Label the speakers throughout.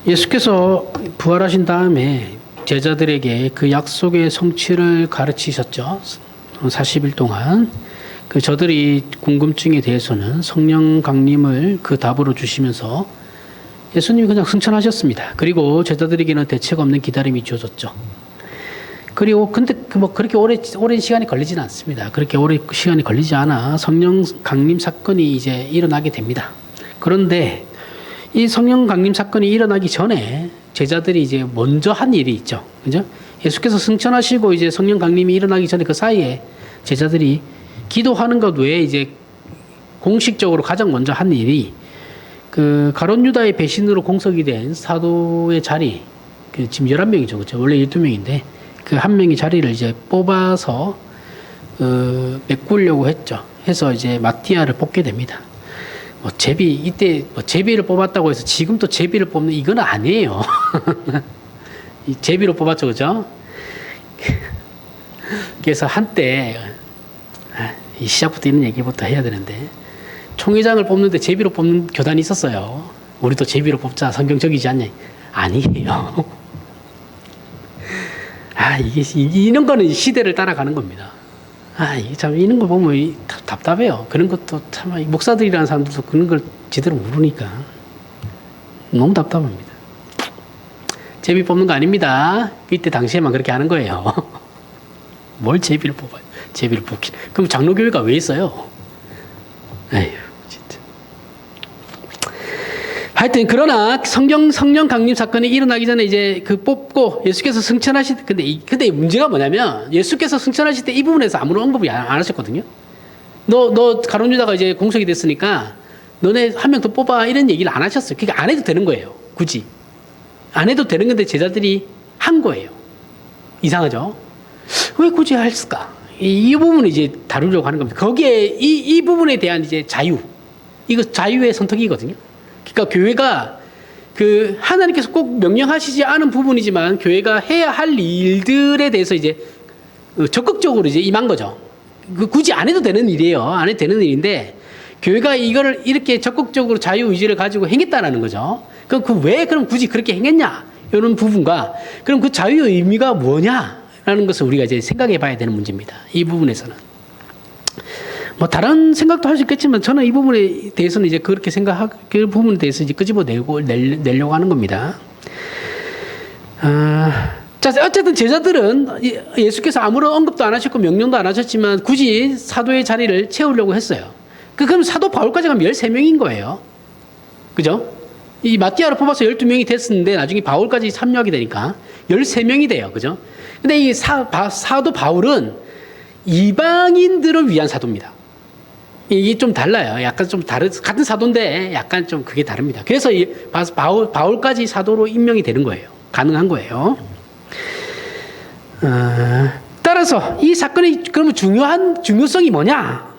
Speaker 1: 예수께서 부활하신 다음에 제자들에게 그 약속의 성취를 가르치셨죠. 40일 동안. 저들이 궁금증에 대해서는 성령 강림을 그 답으로 주시면서 예수님이 그냥 승천하셨습니다. 그리고 제자들에게는 대책 없는 기다림이 주어졌죠. 그리고 근데 그렇게 오랜 시간이 걸리지는 않습니다. 그렇게 오랜 시간이 걸리지 않아 성령 강림 사건이 이제 일어나게 됩니다. 그런데 이 성령 강림 사건이 일어나기 전에 제자들이 이제 먼저 한 일이 있죠. 그죠? 예수께서 승천하시고 이제 성령 강림이 일어나기 전에 그 사이에 제자들이 기도하는 것 외에 이제 공식적으로 가장 먼저 한 일이 가룟 유다의 배신으로 공석이 된 사도의 자리, 지금 11명이죠. 그렇죠? 원래 12명인데 그 한 명의 자리를 이제 뽑아서 메꾸려고 했죠. 해서 이제 마띠아를 뽑게 됩니다. 이때 제비를 뽑았다고 해서 지금 또 제비를 뽑는 이건 아니에요. 이 제비로 뽑았죠, 그죠? 그래서 한때 이 시작부터 이런 얘기부터 해야 되는데 총회장을 뽑는데 제비로 뽑는 교단이 있었어요. 우리도 제비로 뽑자, 성경적이지 않냐? 아니에요. 이런 거는 시대를 따라가는 겁니다. 이게 참, 이런 거 보면 답답해요. 그런 것도 참, 목사들이라는 사람들도 그런 걸 제대로 모르니까. 너무 답답합니다. 제비 뽑는 거 아닙니다. 이때 당시에만 그렇게 하는 거예요. 뭘 제비를 뽑아요? 제비를 뽑긴. 그럼 장로교회가 왜 있어요? 에휴, 진짜. 하여튼, 그러나 성령 강림 사건이 일어나기 전에 이제 뽑고 예수께서 승천하실 때, 근데 문제가 뭐냐면 예수께서 승천하실 때 이 부분에서 아무런 언급이 안 하셨거든요. 너 가룟 유다가 이제 공석이 됐으니까 너네 한 명 더 뽑아 이런 얘기를 안 하셨어요. 그러니까 안 해도 되는 거예요. 굳이. 안 해도 되는 건데 제자들이 한 거예요. 이상하죠? 왜 굳이 했을까? 이 부분을 이제 다루려고 하는 겁니다. 거기에 이 부분에 대한 이제 자유. 이거 자유의 선택이거든요. 그러니까 교회가 하나님께서 꼭 명령하시지 않은 부분이지만 교회가 해야 할 일들에 대해서 이제 적극적으로 이제 임한 거죠. 굳이 안 해도 되는 일이에요. 안 해도 되는 일인데 교회가 이거를 이렇게 적극적으로 자유의지를 가지고 행했다라는 거죠. 그럼 그럼 굳이 그렇게 행했냐? 이런 부분과 그럼 그 자유의 의미가 뭐냐라는 것을 우리가 이제 생각해 봐야 되는 문제입니다. 이 부분에서는. 다른 생각도 할 수 있겠지만 저는 이 부분에 대해서는 이제 그렇게 그 부분에 대해서 이제 내려고 하는 겁니다. 자, 어쨌든 제자들은 예수께서 아무런 언급도 안 하셨고 명령도 안 하셨지만 굳이 사도의 자리를 채우려고 했어요. 그럼 사도 바울까지 가면 13명인 거예요. 그죠? 이 마띠아를 뽑아서 12명이 됐었는데 나중에 바울까지 참여하게 되니까 13명이 돼요. 그죠? 근데 이 사도 바울은 이방인들을 위한 사도입니다. 이게 좀 달라요. 약간 좀 같은 사도인데 약간 좀 그게 다릅니다. 그래서 바울까지 사도로 임명이 되는 거예요. 가능한 거예요. 따라서 이 사건의 그러면 중요성이 뭐냐?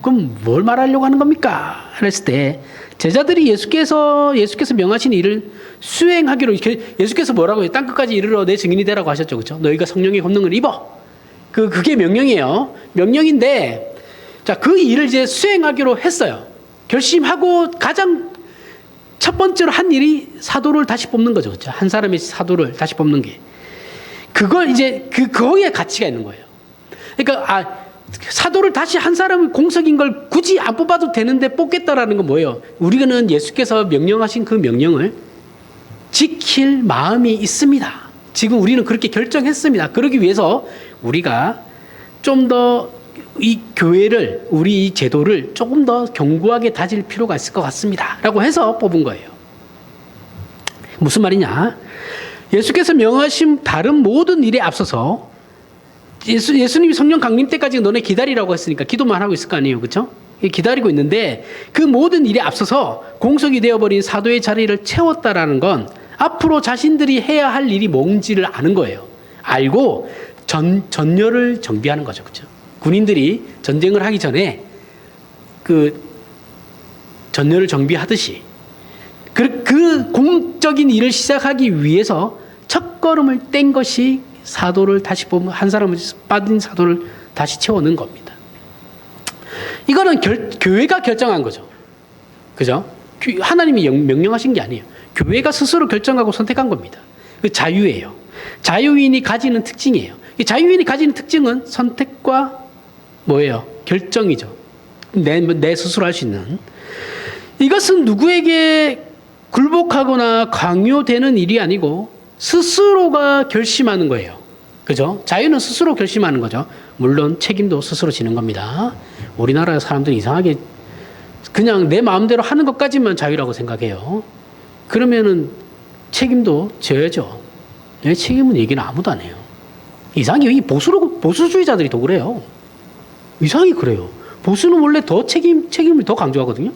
Speaker 1: 그럼 뭘 말하려고 하는 겁니까? 그랬을 때 제자들이 예수께서 명하신 일을 수행하기로 예수께서 뭐라고 해요? 땅 끝까지 이르러 내 증인이 되라고 하셨죠. 그렇죠? 너희가 성령의 권능을 입어. 그게 명령이에요. 명령인데 자, 그 일을 이제 수행하기로 했어요. 결심하고 가장 첫 번째로 한 일이 사도를 다시 뽑는 거죠. 그렇죠? 한 사람의 사도를 다시 뽑는 게. 그걸 이제 거기에 가치가 있는 거예요. 그러니까 사도를 다시 한 사람의 공석인 걸 굳이 안 뽑아도 되는데 뽑겠다라는 건 뭐예요? 우리는 예수께서 명령하신 그 명령을 지킬 마음이 있습니다. 지금 우리는 그렇게 결정했습니다. 그러기 위해서 우리가 좀 더 이 교회를, 우리 이 제도를 조금 더 견고하게 다질 필요가 있을 것 같습니다. 라고 해서 뽑은 거예요. 무슨 말이냐? 예수께서 명하신 다른 모든 일에 앞서서 예수님이 성령 강림 때까지 너네 기다리라고 했으니까 기도만 하고 있을 거 아니에요. 그렇죠? 기다리고 있는데 그 모든 일에 앞서서 공석이 되어버린 사도의 자리를 채웠다라는 건 앞으로 자신들이 해야 할 일이 뭔지를 아는 거예요. 알고 전열을 정비하는 거죠. 그렇죠? 군인들이 전쟁을 하기 전에 전열을 정비하듯이 그 공적인 일을 시작하기 위해서 첫걸음을 뗀 것이 사도를 다시 뽑는, 한 사람을 빠진 사도를 다시 채워넣은 겁니다. 이거는 교회가 결정한 거죠. 그죠? 하나님이 명령하신 게 아니에요. 교회가 스스로 결정하고 선택한 겁니다. 그 자유예요. 자유인이 가지는 특징이에요. 이 자유인이 가지는 특징은 선택과 뭐예요? 결정이죠. 내 스스로 할 수 있는. 이것은 누구에게 굴복하거나 강요되는 일이 아니고 스스로가 결심하는 거예요. 그죠? 자유는 스스로 결심하는 거죠. 물론 책임도 스스로 지는 겁니다. 우리나라 사람들이 이상하게 그냥 내 마음대로 하는 것까지만 자유라고 생각해요. 그러면은 책임도 져야죠. 내 책임은 얘기는 아무도 안 해요. 이상해요. 이 보수주의자들이 더 그래요. 이상하게 그래요. 보수는 원래 더 책임을 더 강조하거든요.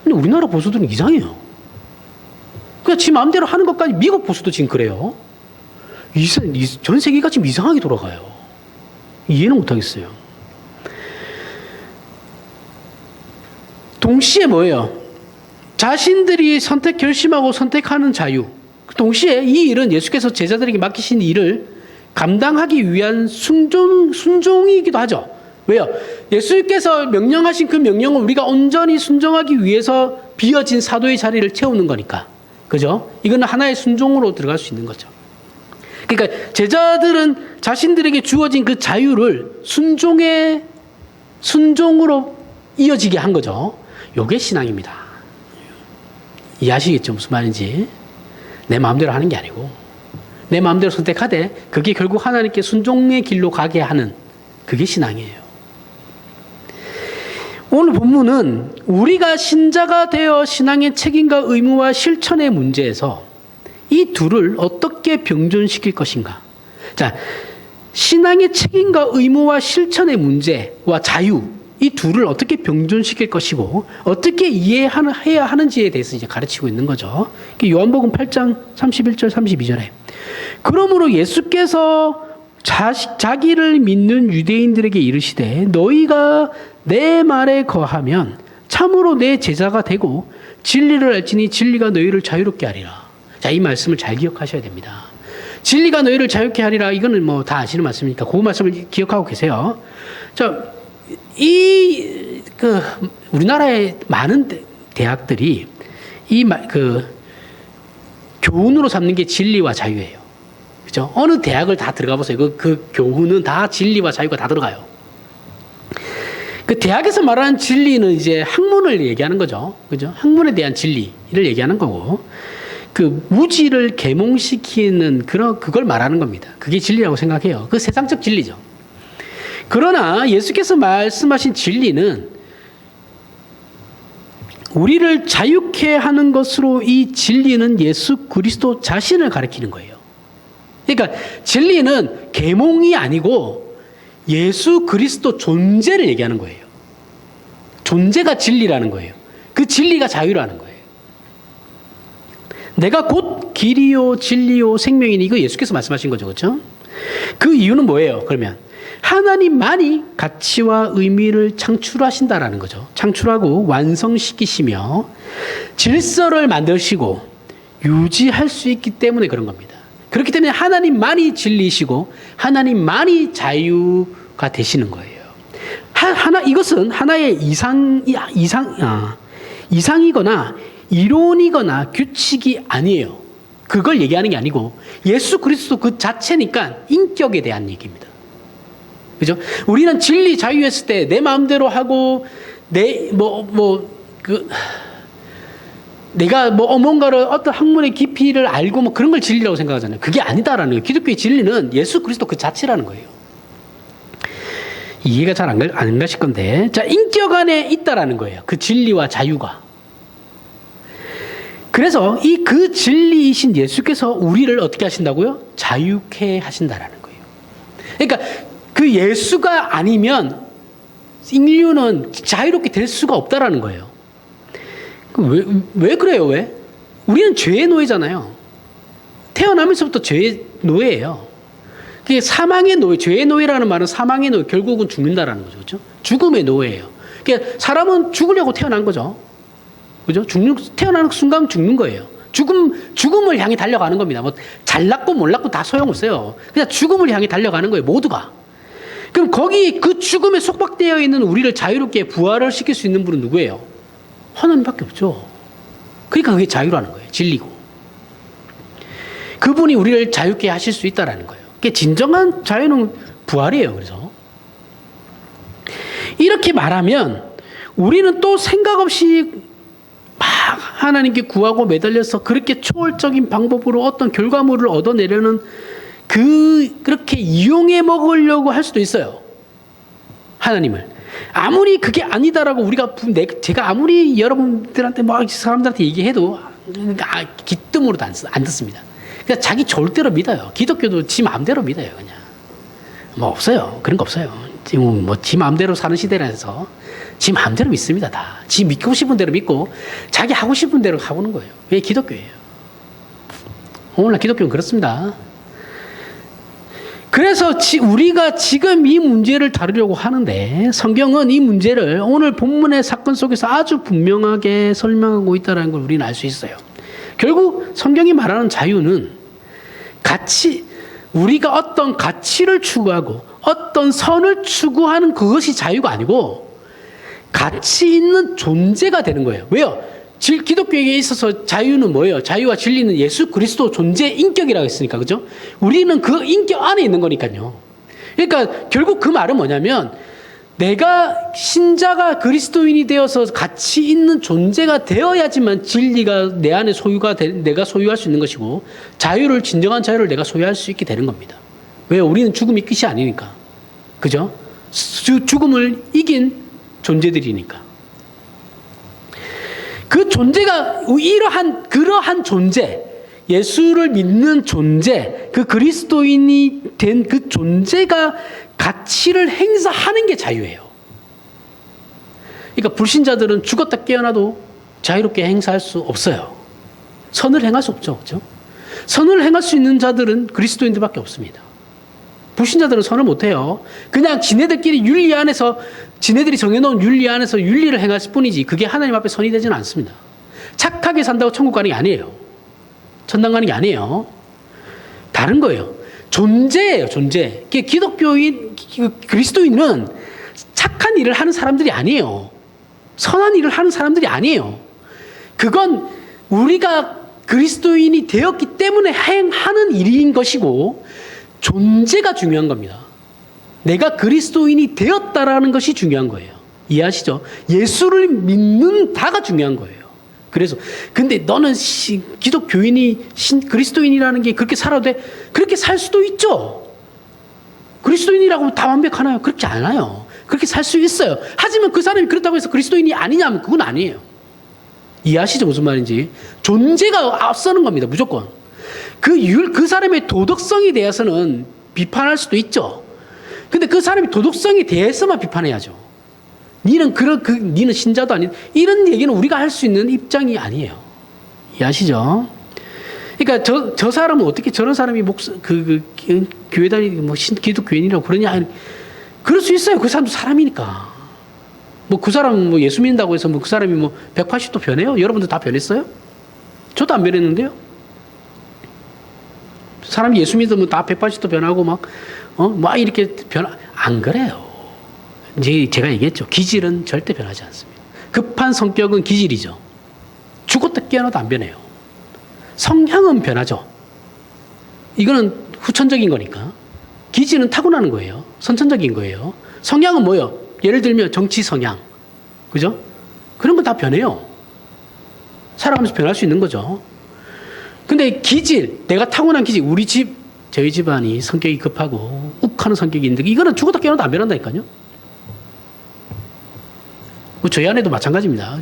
Speaker 1: 근데 우리나라 보수들은 이상해요. 그냥 지 마음대로 하는 것까지 미국 보수도 지금 그래요. 전 세계가 지금 이상하게 돌아가요. 이해는 못하겠어요. 동시에 뭐예요? 자신들이 결심하고 선택하는 자유. 동시에 이 일은 예수께서 제자들에게 맡기신 일을 감당하기 위한 순종이기도 하죠. 왜요? 예수께서 명령하신 그 명령을 우리가 온전히 순종하기 위해서 비어진 사도의 자리를 채우는 거니까. 그죠? 이건 하나의 순종으로 들어갈 수 있는 거죠. 그러니까 제자들은 자신들에게 주어진 그 자유를 순종으로 이어지게 한 거죠. 요게 신앙입니다. 이해하시겠죠? 무슨 말인지. 내 마음대로 하는 게 아니고 내 마음대로 선택하되 그게 결국 하나님께 순종의 길로 가게 하는 그게 신앙이에요. 오늘 본문은 우리가 신자가 되어 신앙의 책임과 의무와 실천의 문제에서 이 둘을 어떻게 병존시킬 것인가. 자, 신앙의 책임과 의무와 실천의 문제와 자유, 이 둘을 어떻게 병존시킬 것이고 어떻게 이해해야 하는지에 대해서 이제 가르치고 있는 거죠. 요한복음 8장 31절 32절에 그러므로 예수께서 자기를 믿는 유대인들에게 이르시되 너희가 내 말에 거하면 참으로 내 제자가 되고 진리를 알지니 진리가 너희를 자유롭게 하리라. 자, 이 말씀을 잘 기억하셔야 됩니다. 진리가 너희를 자유롭게 하리라. 이거는 뭐 다 아시는 말씀이니까 그 말씀을 기억하고 계세요. 자, 우리나라의 많은 대학들이 교훈으로 삼는 게 진리와 자유예요. 그죠? 어느 대학을 다 들어가 보세요. 그 교훈은 다 진리와 자유가 다 들어가요. 그 대학에서 말하는 진리는 이제 학문을 얘기하는 거죠. 그죠? 학문에 대한 진리를 얘기하는 거고, 그 무지를 계몽시키는 그걸 말하는 겁니다. 그게 진리라고 생각해요. 그 세상적 진리죠. 그러나 예수께서 말씀하신 진리는 우리를 자유케 하는 것으로 이 진리는 예수 그리스도 자신을 가리키는 거예요. 그러니까 진리는 계몽이 아니고 예수 그리스도 존재를 얘기하는 거예요. 존재가 진리라는 거예요. 그 진리가 자유라는 거예요. 내가 곧 길이요 진리요 생명이니 이거 예수께서 말씀하신 거죠. 그렇죠? 그 이유는 뭐예요? 그러면 하나님만이 가치와 의미를 창출하신다라는 거죠. 창출하고 완성시키시며 질서를 만드시고 유지할 수 있기 때문에 그런 겁니다. 그렇기 때문에 하나님만이 진리시고 하나님만이 자유가 되시는 거예요. 이것은 하나의 이상이거나 이론이거나 규칙이 아니에요. 그걸 얘기하는 게 아니고 예수 그리스도 그 자체니까 인격에 대한 얘기입니다. 그죠? 우리는 진리 자유했을 때 내 마음대로 하고 내가 뭔가를 어떤 학문의 깊이를 알고 뭐 그런 걸 진리라고 생각하잖아요. 그게 아니다라는 거예요. 기독교의 진리는 예수 그리스도 그 자체라는 거예요. 이해가 잘 안 가실 건데, 자, 인격 안에 있다라는 거예요. 그 진리와 자유가. 그래서 그 진리이신 예수께서 우리를 어떻게 하신다고요? 자유케 하신다라는 거예요. 그러니까 그 예수가 아니면 인류는 자유롭게 될 수가 없다라는 거예요. 왜 그래요? 왜? 우리는 죄의 노예잖아요. 태어나면서부터 죄의 노예예요. 그게 사망의 노예, 죄의 노예라는 말은 사망의 노예, 결국은 죽는다라는 거죠. 그렇죠? 죽음의 노예예요. 그러니까 사람은 죽으려고 태어난 거죠. 그죠? 태어나는 순간 죽는 거예요. 죽음을 향해 달려가는 겁니다. 뭐 잘났고 몰랐고 다 소용없어요. 그냥 죽음을 향해 달려가는 거예요. 모두가. 그럼 거기 그 죽음에 속박되어 있는 우리를 자유롭게 부활을 시킬 수 있는 분은 누구예요? 하나님밖에 없죠. 그러니까 그게 자유라는 거예요. 진리고. 그분이 우리를 자유케 하실 수 있다라는 거예요. 그게 진정한 자유는 부활이에요. 그래서 이렇게 말하면 우리는 또 생각 없이 막 하나님께 구하고 매달려서 그렇게 초월적인 방법으로 어떤 결과물을 얻어내려는 그렇게 이용해 먹으려고 할 수도 있어요. 하나님을. 아무리 그게 아니다라고 제가 아무리 여러분들한테 막 사람들한테 얘기해도 기뜸으로도 안 듣습니다. 그냥 자기 절대로 믿어요. 기독교도 지 마음대로 믿어요. 그냥 뭐 없어요. 그런 거 없어요. 지금 뭐 지 마음대로 사는 시대라서 지 마음대로 믿습니다. 다. 지 믿고 싶은 대로 믿고 자기 하고 싶은 대로 하고는 거예요. 왜 기독교예요? 오늘날 기독교는 그렇습니다. 그래서 우리가 지금 이 문제를 다루려고 하는데 성경은 이 문제를 오늘 본문의 사건 속에서 아주 분명하게 설명하고 있다는 걸 우리는 알 수 있어요. 결국 성경이 말하는 자유는 우리가 어떤 가치를 추구하고 어떤 선을 추구하는 그것이 자유가 아니고 가치 있는 존재가 되는 거예요. 왜요? 기독교에 있어서 자유는 뭐예요? 자유와 진리는 예수 그리스도 존재 인격이라고 했으니까, 그죠? 우리는 그 인격 안에 있는 거니까요. 그러니까 결국 그 말은 뭐냐면 내가 신자가 그리스도인이 되어서 가치 있는 존재가 되어야지만 진리가 내 안에 내가 소유할 수 있는 것이고 진정한 자유를 내가 소유할 수 있게 되는 겁니다. 왜요? 우리는 죽음이 끝이 아니니까. 그죠? 죽음을 이긴 존재들이니까. 그 존재가 그러한 존재, 예수를 믿는 존재, 그 그리스도인이 된 그 존재가 가치를 행사하는 게 자유예요. 그러니까 불신자들은 죽었다 깨어나도 자유롭게 행사할 수 없어요. 선을 행할 수 없죠. 그렇죠? 선을 행할 수 있는 자들은 그리스도인들밖에 없습니다. 불신자들은 선을 못해요. 그냥 지네들끼리 지네들이 정해놓은 윤리 안에서 윤리를 행할 뿐이지 그게 하나님 앞에 선이 되지는 않습니다. 착하게 산다고 천국 가는 게 아니에요. 천당 가는 게 아니에요. 다른 거예요. 존재예요. 존재. 기독교인, 그리스도인은 착한 일을 하는 사람들이 아니에요. 선한 일을 하는 사람들이 아니에요. 그건 우리가 그리스도인이 되었기 때문에 행하는 일인 것이고 존재가 중요한 겁니다. 내가 그리스도인이 되었다라는 것이 중요한 거예요. 이해하시죠? 예수를 믿는다가 중요한 거예요. 그래서 근데 너는 기독교인이 그리스도인이라는 게 그렇게 살아도 돼? 그렇게 살 수도 있죠. 그리스도인이라고 다 완벽하나요? 그렇지 않아요. 그렇게 살 수 있어요. 하지만 그 사람이 그렇다고 해서 그리스도인이 아니냐면 그건 아니에요. 이해하시죠? 무슨 말인지. 존재가 앞서는 겁니다. 무조건. 그 사람의 도덕성에 대해서는 비판할 수도 있죠. 근데 그 사람이 도덕성에 대해서만 비판해야죠. 니는 신자도 아닌, 이런 얘기는 우리가 할 수 있는 입장이 아니에요. 이해하시죠? 그러니까 저 사람은 어떻게 저런 사람이 교회 다니고 기독교인이라고 그러냐. 그럴 수 있어요. 그 사람도 사람이니까. 그 사람은 예수 믿는다고 해서 그 사람이 180도 변해요? 여러분들 다 변했어요? 저도 안 변했는데요? 사람이 예수 믿으면 다 180도 변하고 막 이렇게 안 그래요. 이제 제가 얘기했죠. 기질은 절대 변하지 않습니다. 급한 성격은 기질이죠. 죽었다 깨어나도 안 변해요. 성향은 변하죠. 이거는 후천적인 거니까. 기질은 타고나는 거예요. 선천적인 거예요. 성향은 뭐예요? 예를 들면 정치 성향. 그죠? 그런 건 다 변해요. 살아가면서 변할 수 있는 거죠. 근데 기질, 내가 타고난 기질, 저희 집안이 성격이 급하고 욱하는 성격이 있는데 이거는 죽었다 깨어나도 안 변한다니까요. 저희 아내도 마찬가지입니다.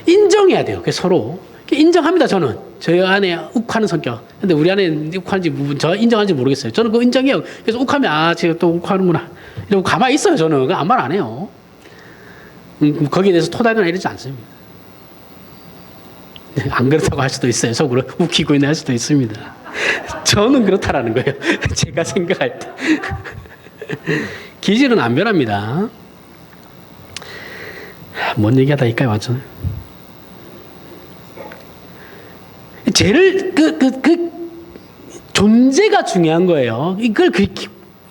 Speaker 1: 인정해야 돼요. 서로. 인정합니다, 저는. 저희 아내 욱하는 성격. 근데 우리 아내는 욱하는지, 저 인정하는지 모르겠어요. 저는 그거 인정해요. 그래서 욱하면, 제가 또 욱하는구나. 이러고 가만히 있어요, 저는. 아무 말 안 해요. 거기에 대해서 토닥이나 이러지 않습니다. 안 그렇다고 할 수도 있어요. 속으로 웃기고 있는 할 수도 있습니다. 저는 그렇다라는 거예요. 제가 생각할 때. 기질은 안 변합니다. 뭔 얘기하다 이까지 왔죠. 존재가 중요한 거예요.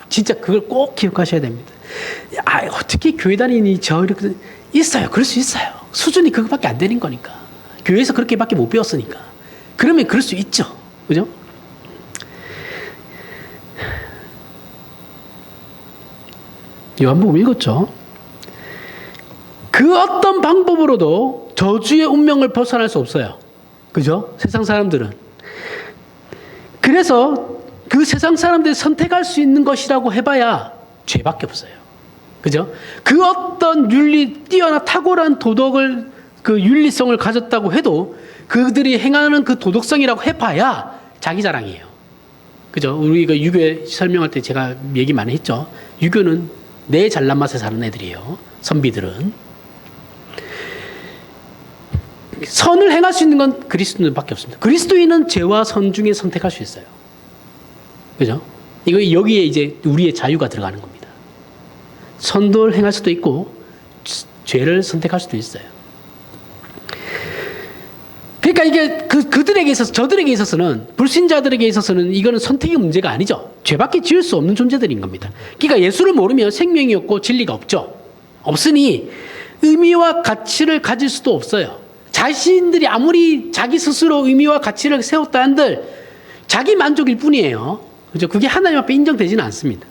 Speaker 1: 진짜 그걸 꼭 기억하셔야 됩니다. 어떻게 교회 다니니 이렇게 있어요. 그럴 수 있어요. 수준이 그거밖에 안 되는 거니까. 교회에서 그렇게밖에 못 배웠으니까. 그러면 그럴 수 있죠. 그죠? 요한복음 읽었죠? 그 어떤 방법으로도 저주의 운명을 벗어날 수 없어요. 그죠? 세상 사람들은. 그래서 그 세상 사람들이 선택할 수 있는 것이라고 해봐야 죄밖에 없어요. 그죠? 그 어떤 뛰어나 탁월한 도덕을, 그 윤리성을 가졌다고 해도 그들이 행하는 그 도덕성이라고 해봐야 자기 자랑이에요. 그죠? 우리가 유교 설명할 때 제가 얘기 많이 했죠. 유교는 내 잘난 맛에 사는 애들이에요. 선비들은. 선을 행할 수 있는 건 그리스도인밖에 없습니다. 그리스도인은 죄와 선 중에 선택할 수 있어요. 그죠? 여기에 이제 우리의 자유가 들어가는 겁니다. 선을 행할 수도 있고, 죄를 선택할 수도 있어요. 그러니까 이게 그들에게 있어서, 저들에게 있어서는, 불신자들에게 있어서는 이거는 선택의 문제가 아니죠. 죄밖에 지을 수 없는 존재들인 겁니다. 그러니까 예수를 모르면 생명이 없고 진리가 없죠. 없으니 의미와 가치를 가질 수도 없어요. 자신들이 아무리 자기 스스로 의미와 가치를 세웠다 한들 자기 만족일 뿐이에요. 그죠? 그게 하나님 앞에 인정되지는 않습니다.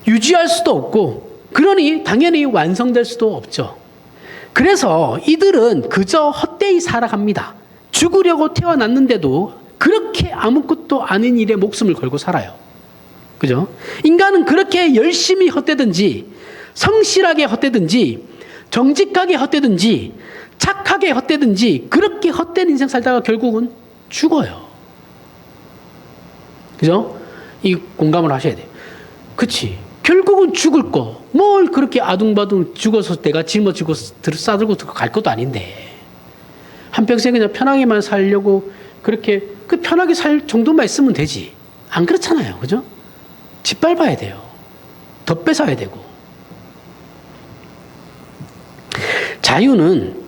Speaker 1: 유지할 수도 없고, 그러니 당연히 완성될 수도 없죠. 그래서 이들은 그저 헛되이 살아갑니다. 죽으려고 태어났는데도 그렇게 아무것도 아닌 일에 목숨을 걸고 살아요. 그죠? 인간은 그렇게 열심히 헛되든지, 성실하게 헛되든지, 정직하게 헛되든지, 착하게 헛되든지, 그렇게 헛된 인생 살다가 결국은 죽어요. 그죠? 이 공감을 하셔야 돼요. 그치. 결국은 죽을 거. 뭘 그렇게 아둥바둥 죽어서 내가 짊어지고 싸들고 갈 것도 아닌데. 한평생 그냥 편하게만 살려고 그렇게 편하게 살 정도만 있으면 되지. 안 그렇잖아요. 그죠? 짓밟아야 돼요. 더 뺏어야 되고. 자유는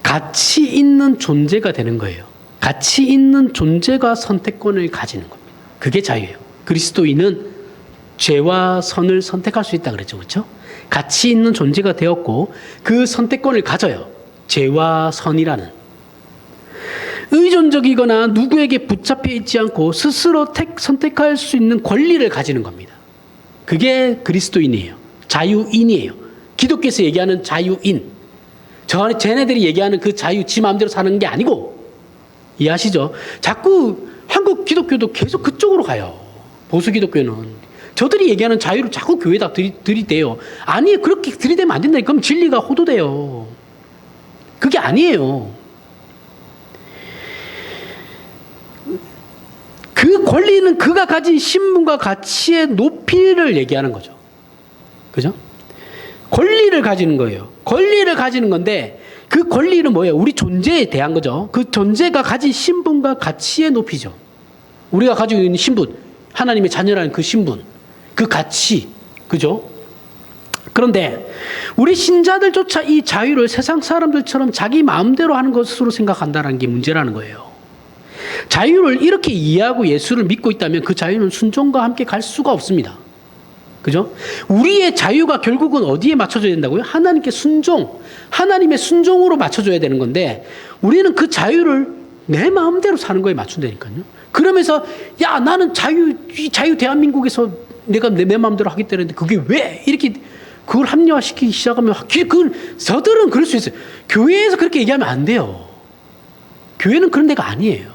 Speaker 1: 가치 있는 존재가 되는 거예요. 가치 있는 존재가 선택권을 가지는 겁니다. 그게 자유예요. 그리스도인은 죄와 선을 선택할 수 있다 그랬죠. 그렇죠? 가치 있는 존재가 되었고 그 선택권을 가져요. 죄와 선이라는. 의존적이거나 누구에게 붙잡혀 있지 않고 스스로 선택할 수 있는 권리를 가지는 겁니다. 그게 그리스도인이에요. 자유인이에요. 기독교에서 얘기하는 자유인. 쟤네들이 얘기하는 그 자유, 지 마음대로 사는 게 아니고, 이해하시죠? 자꾸 한국 기독교도 계속 그쪽으로 가요. 보수 기독교는. 저들이 얘기하는 자유를 자꾸 교회에다 들이대요. 아니, 그렇게 들이대면 안 된다니까. 그럼 진리가 호도돼요. 그게 아니에요. 그 권리는 그가 가진 신분과 가치의 높이를 얘기하는 거죠. 그죠? 권리를 가지는 거예요. 권리를 가지는 건데 그 권리는 뭐예요? 우리 존재에 대한 거죠. 그 존재가 가진 신분과 가치의 높이죠. 우리가 가지고 있는 신분, 하나님의 자녀라는 그 신분, 그 가치, 그죠? 그런데 우리 신자들조차 이 자유를 세상 사람들처럼 자기 마음대로 하는 것으로 생각한다는 게 문제라는 거예요. 자유를 이렇게 이해하고 예수를 믿고 있다면 그 자유는 순종과 함께 갈 수가 없습니다. 그죠? 우리의 자유가 결국은 어디에 맞춰져야 된다고요? 하나님께 순종, 하나님의 순종으로 맞춰줘야 되는 건데 우리는 그 자유를 내 마음대로 사는 거에 맞춘다니까요. 그러면서 야 나는 이 자유 대한민국에서 내가 내 마음대로 하겠다는데 그게 왜 이렇게 그걸 합리화시키기 시작하면 저들은 그럴 수 있어요. 교회에서 그렇게 얘기하면 안 돼요. 교회는 그런 데가 아니에요.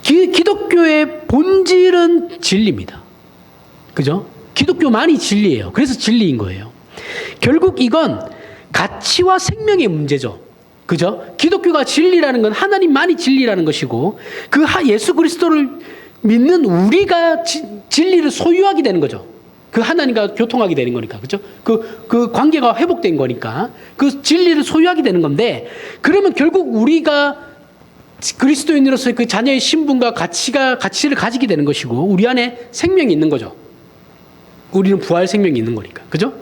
Speaker 1: 기독교의 본질은 진리입니다. 그죠? 기독교만이 진리예요. 그래서 진리인 거예요. 결국 이건 가치와 생명의 문제죠. 그죠? 기독교가 진리라는 건 하나님만이 진리라는 것이고 그 예수 그리스도를 믿는 우리가 진리를 소유하게 되는 거죠. 그 하나님과 교통하게 되는 거니까. 그죠? 그 관계가 회복된 거니까 그 진리를 소유하게 되는 건데 그러면 결국 우리가 그리스도인으로서의 그 자녀의 신분과 가치를 가지게 되는 것이고 우리 안에 생명이 있는 거죠. 우리는 부활 생명이 있는 거니까. 그죠?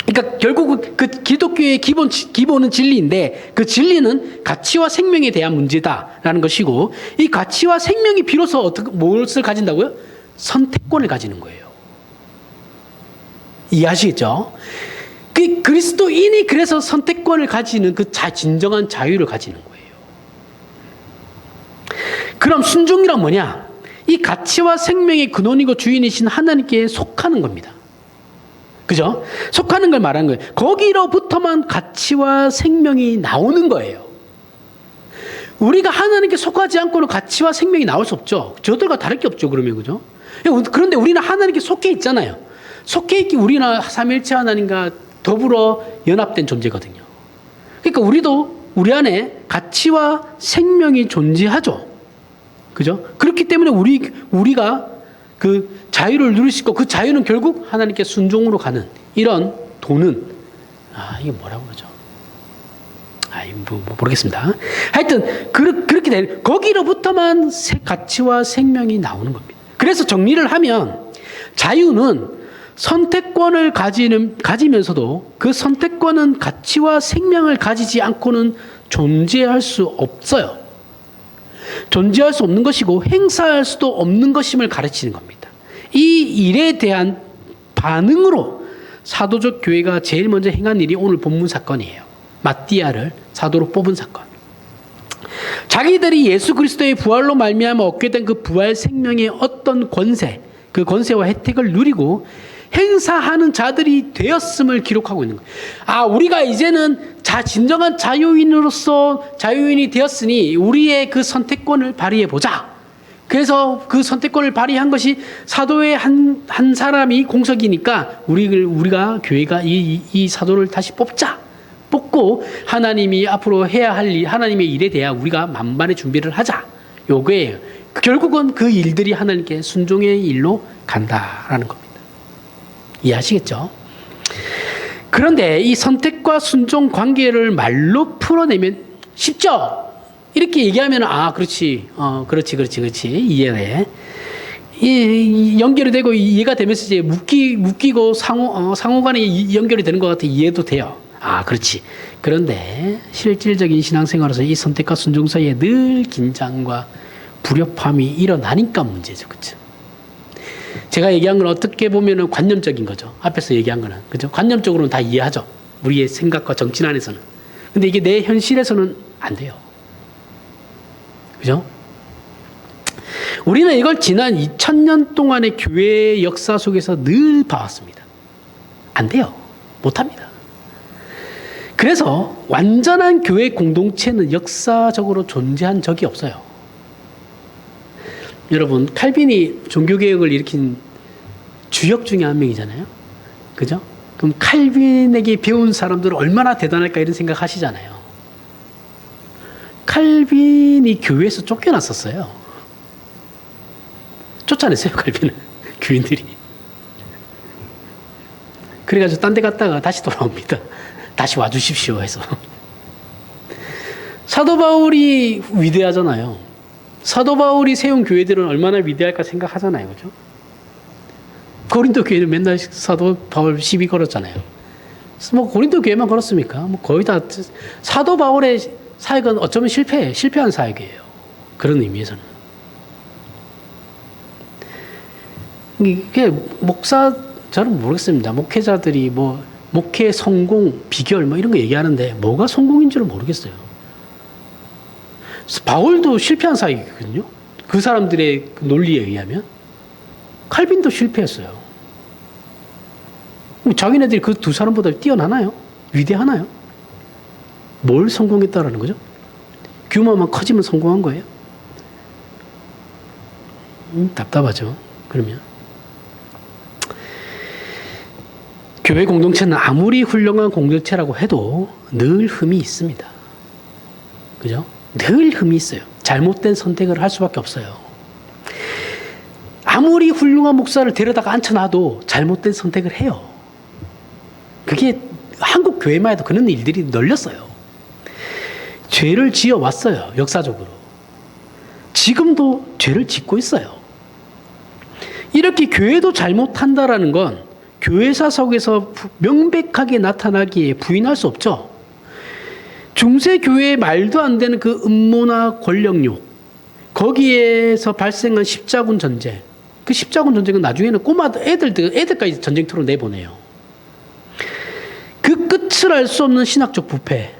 Speaker 1: 그러니까 결국 그 기독교의 기본은 진리인데 그 진리는 가치와 생명에 대한 문제다라는 것이고 이 가치와 생명이 비로소 무엇을 가진다고요? 선택권을 가지는 거예요. 이해하시겠죠? 그 그리스도인이 그래서 선택권을 가지는 그 진정한 자유를 가지는 거예요. 그럼 순종이란 뭐냐? 이 가치와 생명의 근원이고 주인이신 하나님께 속하는 겁니다. 그죠? 속하는 걸 말하는 거예요. 거기로부터만 가치와 생명이 나오는 거예요. 우리가 하나님께 속하지 않고는 가치와 생명이 나올 수 없죠. 저들과 다를 게 없죠. 그러면 그죠? 그런데 우리는 하나님께 속해 있잖아요. 속해 있기 우리는 삼위일체 하나님과 더불어 연합된 존재거든요. 그러니까 우리 안에 가치와 생명이 존재하죠. 그죠? 그렇기 때문에 우리가 그 자유를 누릴 수 있고 그 자유는 결국 하나님께 순종으로 가는 이런 도는 이게 뭐라고 그러죠? 모르겠습니다. 하여튼 그렇게 되는 거기로부터만 가치와 생명이 나오는 겁니다. 그래서 정리를 하면 자유는 선택권을 가지면서도 그 선택권은 가치와 생명을 가지지 않고는 존재할 수 없어요. 존재할 수 없는 것이고 행사할 수도 없는 것임을 가르치는 겁니다. 이 일에 대한 반응으로 사도적 교회가 제일 먼저 행한 일이 오늘 본문 사건이에요. 마띠아를 사도로 뽑은 사건. 자기들이 예수 그리스도의 부활로 말미암아 얻게 된 그 부활 생명의 어떤 권세, 그 권세와 혜택을 누리고 행사하는 자들이 되었음을 기록하고 있는 거예요. 우리가 이제는 진정한 자유인이 되었으니 우리의 그 선택권을 발휘해 보자. 그래서 그 선택권을 발휘한 것이 사도의 한 사람이 공석이니까 우리가 교회가 이 사도를 다시 뽑고 하나님이 앞으로 해야 할 일, 하나님의 일에 대해 우리가 만반의 준비를 하자. 요거예요. 결국은 그 일들이 하나님께 순종의 일로 간다라는 겁니다. 이해하시겠죠? 그런데 이 선택과 순종 관계를 말로 풀어내면 쉽죠? 이렇게 얘기하면 그렇지. 이해해. 연결이 되고 이해가 되면서 이제 묶이고 상호간에 연결이 되는 것 같아 이해도 돼요. 그렇지. 그런데 실질적인 신앙생활에서 이 선택과 순종 사이에 늘 긴장과 불협화음이 일어나니까 문제죠. 그렇죠? 제가 얘기한 건 어떻게 보면 관념적인 거죠. 앞에서 얘기한 거는. 그죠? 관념적으로는 다 이해하죠. 우리의 생각과 정신 안에서는. 근데 이게 내 현실에서는 안 돼요. 그죠? 우리는 이걸 지난 2000년 동안의 교회의 역사 속에서 늘 봐왔습니다. 안 돼요. 못합니다. 그래서 완전한 교회 공동체는 역사적으로 존재한 적이 없어요. 여러분, 칼빈이 종교개혁을 일으킨 주역 중에 한 명이잖아요. 그죠? 그럼 칼빈에게 배운 사람들은 얼마나 대단할까 이런 생각 하시잖아요. 칼빈이 교회에서 쫓겨났었어요. 쫓아냈어요, 칼빈을. 교인들이. 그래가지고 딴 데 갔다가 다시 돌아옵니다. 다시 와주십시오 해서. 사도 바울이 위대하잖아요. 사도 바울이 세운 교회들은 얼마나 위대할까 생각하잖아요. 그죠? 고린도 교회는 맨날 사도 바울 시비 걸었잖아요. 고린도 교회만 걸었습니까? 거의 다 사도 바울의 사역은 어쩌면 실패한 사역이에요. 그런 의미에서는. 이게 저는 모르겠습니다. 목회자들이 목회 성공, 비결 이런 거 얘기하는데 뭐가 성공인 줄은 모르겠어요. 바울도 실패한 사역이거든요. 그 사람들의 논리에 의하면. 칼빈도 실패했어요. 자기네들이 그 두 사람보다 뛰어나나요? 위대하나요? 뭘 성공했다라는 거죠? 규모만 커지면 성공한 거예요? 답답하죠. 그러면. 교회 공동체는 아무리 훌륭한 공동체라고 해도 늘 흠이 있습니다. 그죠? 늘 흠이 있어요. 잘못된 선택을 할 수밖에 없어요. 아무리 훌륭한 목사를 데려다가 앉혀놔도 잘못된 선택을 해요. 그게 한국 교회만 해도 그런 일들이 널렸어요. 죄를 지어왔어요. 역사적으로. 지금도 죄를 짓고 있어요. 이렇게 교회도 잘못한다라는 건 교회사 속에서 명백하게 나타나기에 부인할 수 없죠. 중세교회의 말도 안 되는 그 음모나 권력욕, 거기에서 발생한 십자군 전쟁, 그 십자군 전쟁은 나중에는 애들까지 전쟁터로 내보내요. 그 끝을 알 수 없는 신학적 부패,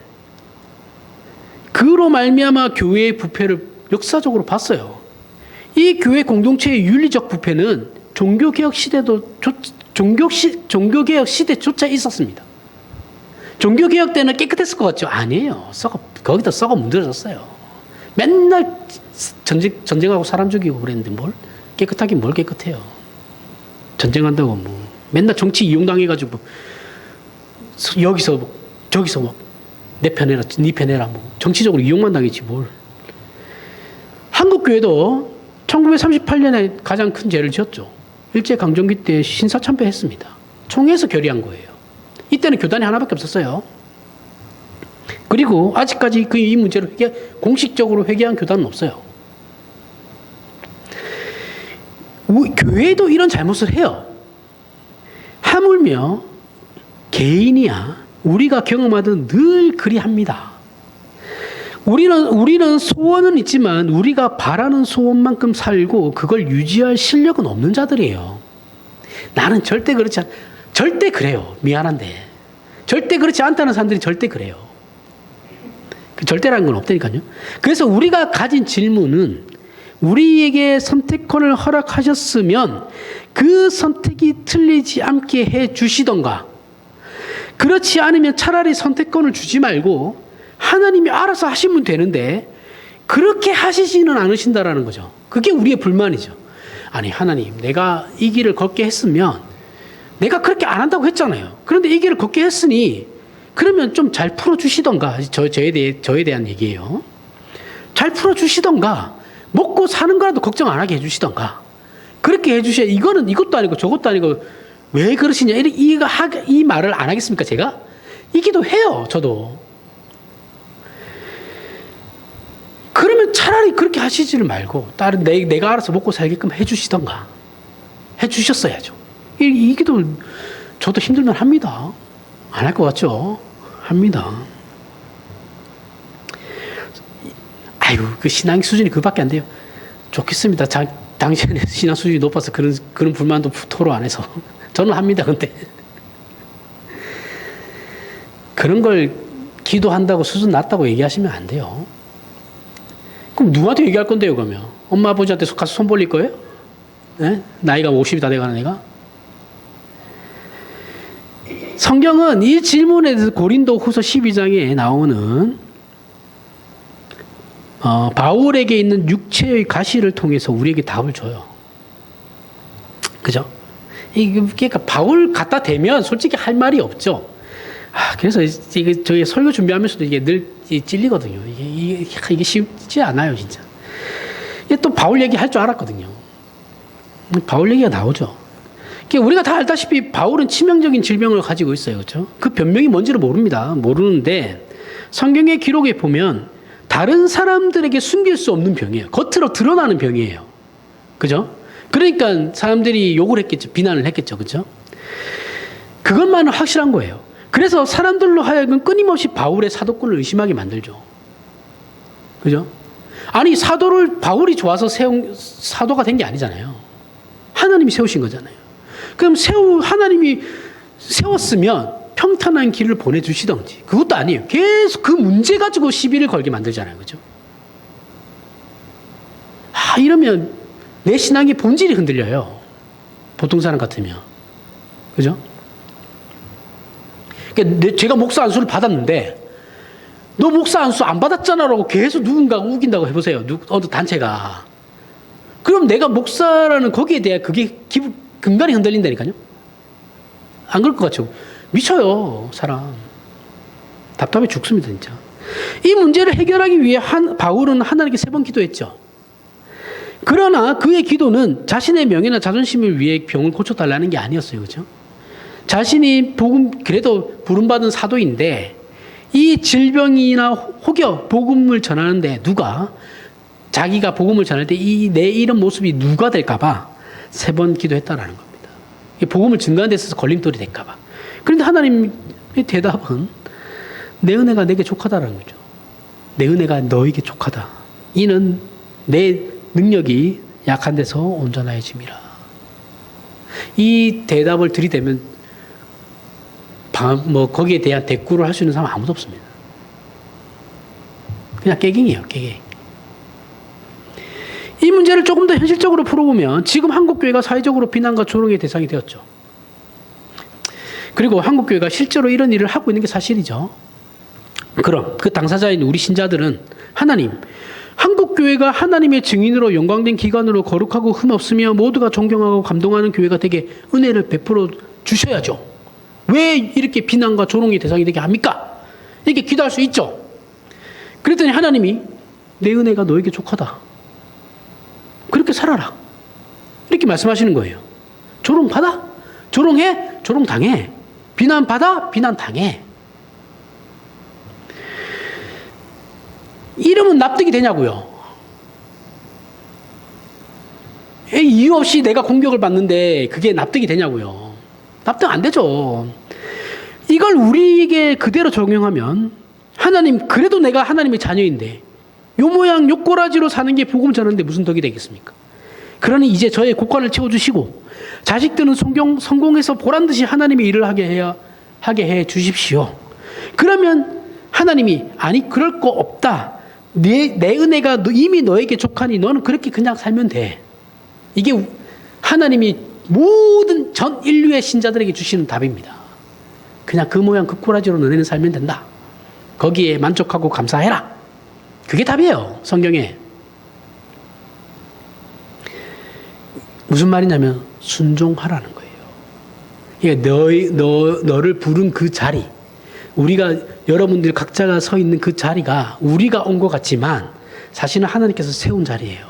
Speaker 1: 그로 말미암아 교회의 부패를 역사적으로 봤어요. 이 교회 공동체의 윤리적 부패는 종교개혁 시대조차 있었습니다. 종교개혁 때는 깨끗했을 것 같죠? 아니에요. 거기다 썩어 문드러졌어요. 맨날 전쟁하고 사람 죽이고 그랬는데 깨끗하긴 뭘 깨끗해요. 전쟁한다고 맨날 정치 이용당해가지고 여기서 저기서 내 편해라, 네 편해라 정치적으로 이용만 당했지 뭘. 한국교회도 1938년에 가장 큰 죄를 지었죠. 일제강점기 때 신사참배했습니다. 총회에서 결의한 거예요. 이때는 교단이 하나밖에 없었어요. 그리고 아직까지 이 문제를 공식적으로 회개한 교단은 없어요. 교회도 이런 잘못을 해요. 하물며 개인이야 우리가 경험하듯 늘 그리합니다. 우리는 소원은 있지만 우리가 바라는 소원만큼 살고 그걸 유지할 실력은 없는 자들이에요. 나는 절대 절대 그래요. 미안한데 절대 그렇지 않다는 사람들이 절대 그래요. 그 절대라는 건 없다니까요. 그래서 우리가 가진 질문은 우리에게 선택권을 허락하셨으면 그 선택이 틀리지 않게 해 주시던가, 그렇지 않으면 차라리 선택권을 주지 말고 하나님이 알아서 하시면 되는데 그렇게 하시지는 않으신다라는 거죠. 그게 우리의 불만이죠. 아니 하나님, 내가 이 길을 걷게 했으면, 내가 그렇게 안 한다고 했잖아요. 그런데 이 길을 걷게 했으니 그러면 좀 잘 풀어주시던가. 저에 대한 얘기예요. 잘 풀어주시던가, 먹고 사는 거라도 걱정 안 하게 해주시던가. 그렇게 해주셔야, 이것도 아니고 저것도 아니고 왜 그러시냐, 이 말을 안 하겠습니까 제가? 이 기도해요 저도. 그러면 차라리 그렇게 하시지를 말고 다른 내가 알아서 먹고 살게끔 해주시던가 해주셨어야죠. 이 기도 저도 힘들면 합니다. 안 할 것 같죠? 합니다. 아이고, 그 신앙 수준이 그밖에 안 돼요. 좋겠습니다. 당신의 신앙 수준이 높아서 그런 불만도 토로 안 해서. 저는 합니다, 근데. 그런 걸 기도한다고 수준 낮다고 얘기하시면 안 돼요. 그럼 누구한테 얘기할 건데요, 그러면? 엄마, 아버지한테 가서 손 벌릴 거예요? 네? 나이가 50이 다 돼가는 애가? 성경은 이 질문에 대해서 고린도 후서 12장에 나오는 바울에게 있는 육체의 가시를 통해서 우리에게 답을 줘요. 그죠? 그러니까 바울 갖다 대면 솔직히 할 말이 없죠. 그래서 저희 설교 준비하면서도 이게 늘 찔리거든요. 이게 쉽지 않아요, 진짜. 또 바울 얘기 할 줄 알았거든요. 바울 얘기가 나오죠. 우리가 다 알다시피 바울은 치명적인 질병을 가지고 있어요. 그렇죠? 그 변명이 뭔지를 모르는데 성경의 기록에 보면 다른 사람들에게 숨길 수 없는 병이에요. 겉으로 드러나는 병이에요. 그죠? 그러니까 사람들이 욕을 했겠죠. 비난을 했겠죠. 그죠? 그것만은 확실한 거예요. 그래서 사람들로 하여금 끊임없이 바울의 사도권을 의심하게 만들죠. 그죠? 아니, 바울이 좋아서 사도가 된 게 아니잖아요. 하나님이 세우신 거잖아요. 그럼 하나님이 세웠으면 평탄한 길을 보내주시던지, 그것도 아니에요. 계속 그 문제 가지고 시비를 걸게 만들잖아요. 그죠? 이러면 내 신앙의 본질이 흔들려요. 보통 사람 같으면. 그죠? 그러니까 제가 목사 안수를 받았는데, 너 목사 안수 안 받았잖아라고 계속 누군가가 우긴다고 해보세요. 어느 단체가. 그럼 내가 목사라는 거기에 대해 그게 근간이 흔들린다니까요. 안 그럴 것 같죠? 미쳐요, 사람. 답답해 죽습니다, 진짜. 이 문제를 해결하기 위해 바울은 하나님께 3번 기도했죠. 그러나 그의 기도는 자신의 명예나 자존심을 위해 병을 고쳐달라는 게 아니었어요. 그죠? 자신이 그래도 부름받은 사도인데, 이 질병이나 혹여 복음을 전하는데 자기가 복음을 전할 때 내 이런 모습이 누가 될까봐 3번 기도했다라는 겁니다. 복음을 증거하는 데 있어서 걸림돌이 될까봐. 그런데 하나님의 대답은 내 은혜가 내게 족하다라는 거죠. 내 은혜가 너에게 족하다. 이는 내 능력이 약한 데서 온전하여짐이라. 이 대답을 들이대면 거기에 대한 대꾸를 할 수 있는 사람 아무도 없습니다. 그냥 깨갱이에요, 깨갱. 이 문제를 조금 더 현실적으로 풀어보면 지금 한국교회가 사회적으로 비난과 조롱의 대상이 되었죠. 그리고 한국교회가 실제로 이런 일을 하고 있는 게 사실이죠. 그럼 그 당사자인 우리 신자들은 하나님, 한국교회가 하나님의 증인으로 영광된 기관으로 거룩하고 흠없으며 모두가 존경하고 감동하는 교회가 되게 은혜를 베풀어 주셔야죠. 왜 이렇게 비난과 조롱의 대상이 되게 합니까? 이렇게 기도할 수 있죠. 그랬더니 하나님이 내 은혜가 너에게 족하다. 그렇게 살아라. 이렇게 말씀하시는 거예요. 조롱받아? 조롱해? 조롱당해. 비난받아? 비난당해. 이러면 납득이 되냐고요. 이유 없이 내가 공격을 받는데 그게 납득이 되냐고요. 납득 안 되죠. 이걸 우리에게 그대로 적용하면 하나님, 그래도 내가 하나님의 자녀인데 요 모양 요 꼬라지로 사는 게 복음 전하는데 무슨 덕이 되겠습니까? 그러니 이제 저의 곡간을 채워주시고 자식들은 성공해서 보란듯이 하나님의 일을 하게 해 주십시오. 그러면 하나님이 아니 그럴 거 없다. 내 은혜가 이미 너에게 족하니 너는 그렇게 그냥 살면 돼. 이게 하나님이 모든 전 인류의 신자들에게 주시는 답입니다. 그냥 그 모양 그 꼬라지로 너네는 살면 된다. 거기에 만족하고 감사해라. 그게 답이에요. 성경에. 무슨 말이냐면 순종하라는 거예요. 그러니까 너를 부른 그 자리, 우리가 여러분들 각자가 서 있는 그 자리가 우리가 온 것 같지만 사실은 하나님께서 세운 자리예요.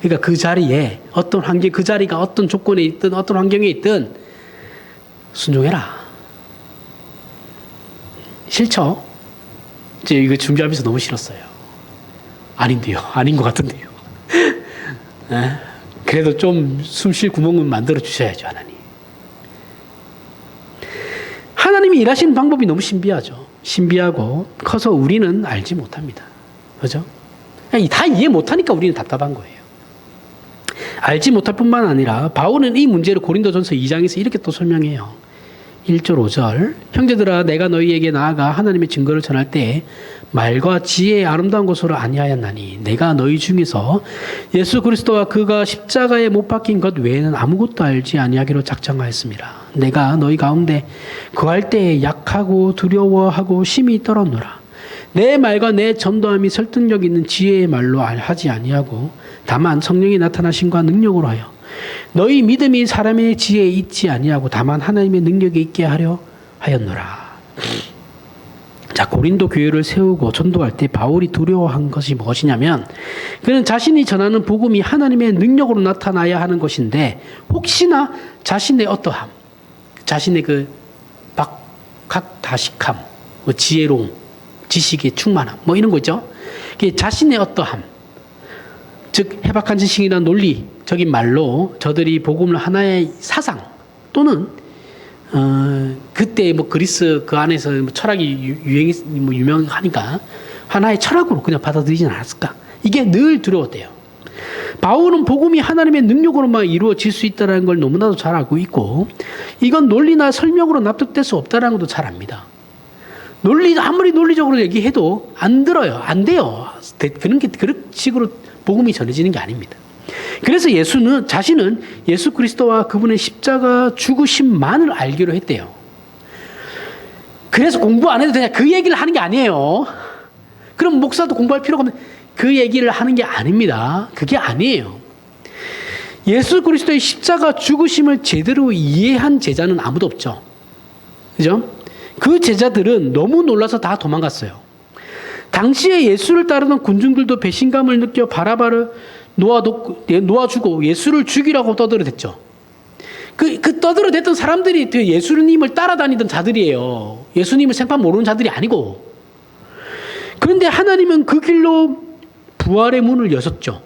Speaker 1: 그러니까 그 자리에 어떤 환경, 그 자리가 어떤 조건에 있든 어떤 환경에 있든 순종해라. 싫죠? 이제 이거 준비하면서 너무 싫었어요. 아닌데요. 아닌 것 같은데요. 그래도 좀 숨 쉴 구멍은 만들어 주셔야죠, 하나님. 하나님이 일하시는 방법이 너무 신비하죠. 신비하고 커서 우리는 알지 못합니다. 그죠? 다 이해 못하니까 우리는 답답한 거예요. 알지 못할 뿐만 아니라 바울은 이 문제를 고린도전서 2장에서 이렇게 또 설명해요. 1절 5절 형제들아 내가 너희에게 나아가 하나님의 증거를 전할 때 말과 지혜의 아름다운 것으로 아니하였나니 내가 너희 중에서 예수 그리스도와 그가 십자가에 못 박힌 것 외에는 아무것도 알지 아니하기로 작정하였습니다. 내가 너희 가운데 거할 때에 약하고 두려워하고 심히 떨었노라. 내 말과 내 전도함이 설득력 있는 지혜의 말로 하지 아니하고 다만 성령이 나타나심과 능력으로 하여 너희 믿음이 사람의 지혜에 있지 아니하고 다만 하나님의 능력에 있게 하려 하였노라. 자, 고린도 교회를 세우고 전도할 때 바울이 두려워한 것이 무엇이냐면 그는 자신이 전하는 복음이 하나님의 능력으로 나타나야 하는 것인데 혹시나 자신의 어떠함, 자신의 그 박학다식함, 지혜로움, 지식의 충만함 뭐 이런 거 있죠. 자신의 어떠함, 즉 해박한 지식이나 논리적인 말로 저들이 복음을 하나의 사상 또는 그때 뭐 그리스 그 안에서 뭐 철학이 유명하니까 하나의 철학으로 그냥 받아들이진 않았을까? 이게 늘 두려웠대요. 바울은 복음이 하나님의 능력으로만 이루어질 수 있다는 걸 너무나도 잘 알고 있고 이건 논리나 설명으로 납득될 수 없다는 것도 잘 압니다. 아무리 논리적으로 얘기해도 안 들어요. 안 돼요. 그런 식으로 복음이 전해지는 게 아닙니다. 그래서 자신은 예수 그리스도와 그분의 십자가 죽으심만을 알기로 했대요. 그래서 공부 안 해도 되냐? 그 얘기를 하는 게 아니에요. 그럼 목사도 공부할 필요가 없는 그 얘기를 하는 게 아닙니다. 그게 아니에요. 예수 그리스도의 십자가 죽으심을 제대로 이해한 제자는 아무도 없죠. 그죠? 그 제자들은 너무 놀라서 다 도망갔어요. 당시에 예수를 따르던 군중들도 배신감을 느껴 바라바를 놓아주고 예수를 죽이라고 떠들어댔죠. 그 떠들어댔던 사람들이 예수님을 따라다니던 자들이에요. 예수님을 생판 모르는 자들이 아니고. 그런데 하나님은 그 길로 부활의 문을 여셨죠.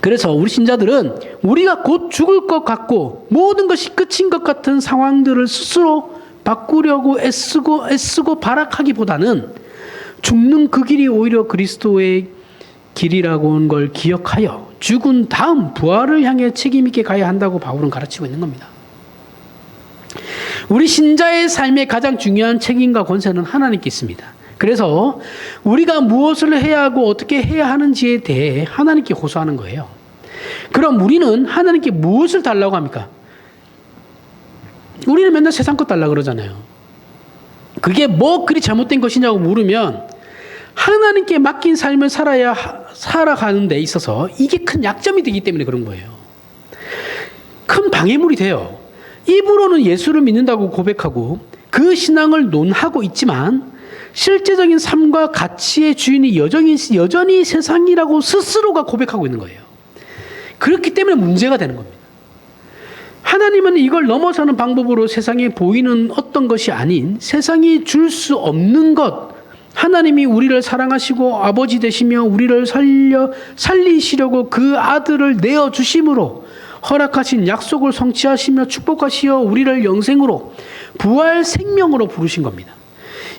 Speaker 1: 그래서 우리 신자들은 우리가 곧 죽을 것 같고 모든 것이 끝인 것 같은 상황들을 스스로 바꾸려고 애쓰고 발악하기보다는 죽는 그 길이 오히려 그리스도의 길이라고 하는 걸 기억하여 죽은 다음 부활을 향해 책임 있게 가야 한다고 바울은 가르치고 있는 겁니다. 우리 신자의 삶의 가장 중요한 책임과 권세는 하나님께 있습니다. 그래서 우리가 무엇을 해야 하고 어떻게 해야 하는지에 대해 하나님께 호소하는 거예요. 그럼 우리는 하나님께 무엇을 달라고 합니까? 우리는 맨날 세상 것 달라고 그러잖아요. 그게 뭐 그리 잘못된 것이냐고 물으면 하나님께 맡긴 삶을 살아가는 데 있어서 이게 큰 약점이 되기 때문에 그런 거예요. 큰 방해물이 돼요. 입으로는 예수를 믿는다고 고백하고 그 신앙을 논하고 있지만 실제적인 삶과 가치의 주인이 여전히 세상이라고 스스로가 고백하고 있는 거예요. 그렇기 때문에 문제가 되는 겁니다. 하나님은 이걸 넘어서는 방법으로 세상에 보이는 어떤 것이 아닌 세상이 줄 수 없는 것, 하나님이 우리를 사랑하시고 아버지 되시며 우리를 살리시려고 그 아들을 내어주심으로 허락하신 약속을 성취하시며 축복하시어 우리를 영생으로 부활 생명으로 부르신 겁니다.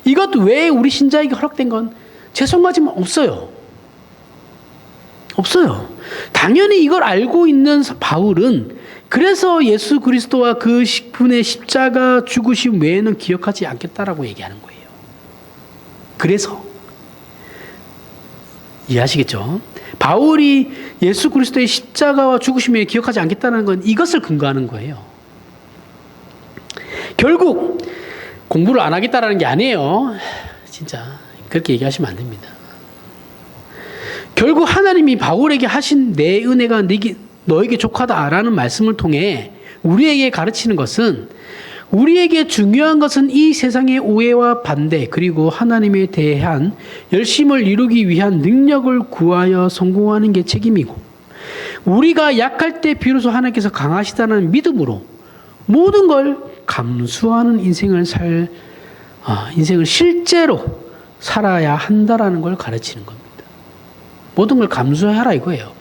Speaker 1: 이것 외에 우리 신자에게 허락된 건 죄송하지만 없어요. 없어요. 당연히 이걸 알고 있는 바울은 그래서 예수 그리스도와 그 분의 십자가 죽으심 외에는 기억하지 않겠다라고 얘기하는 거예요. 그래서 이해하시겠죠? 바울이 예수 그리스도의 십자가와 죽으심에 기억하지 않겠다는 건 이것을 근거하는 거예요. 결국 공부를 안 하겠다라는 게 아니에요. 진짜 그렇게 얘기하시면 안 됩니다. 결국 하나님이 바울에게 하신 내 은혜가 너에게 족하다라는 말씀을 통해 우리에게 가르치는 것은 우리에게 중요한 것은 이 세상의 오해와 반대 그리고 하나님에 대한 열심을 이루기 위한 능력을 구하여 성공하는 게 책임이고 우리가 약할 때 비로소 하나님께서 강하시다는 믿음으로 모든 걸 감수하는 인생을 실제로 살아야 한다라는 걸 가르치는 겁니다. 모든 걸 감수하라 이거예요.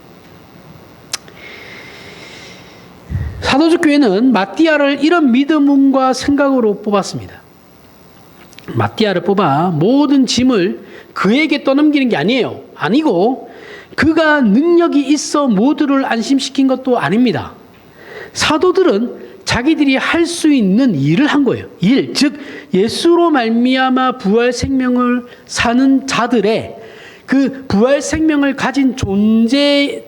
Speaker 1: 사도적 교회는 마띠아를 이런 믿음과 생각으로 뽑았습니다. 마띠아를 뽑아 모든 짐을 그에게 떠넘기는 게 아니에요. 아니고 그가 능력이 있어 모두를 안심시킨 것도 아닙니다. 사도들은 자기들이 할 수 있는 일을 한 거예요. 즉 예수로 말미암아 부활 생명을 사는 자들의 그 부활 생명을 가진 존재로서의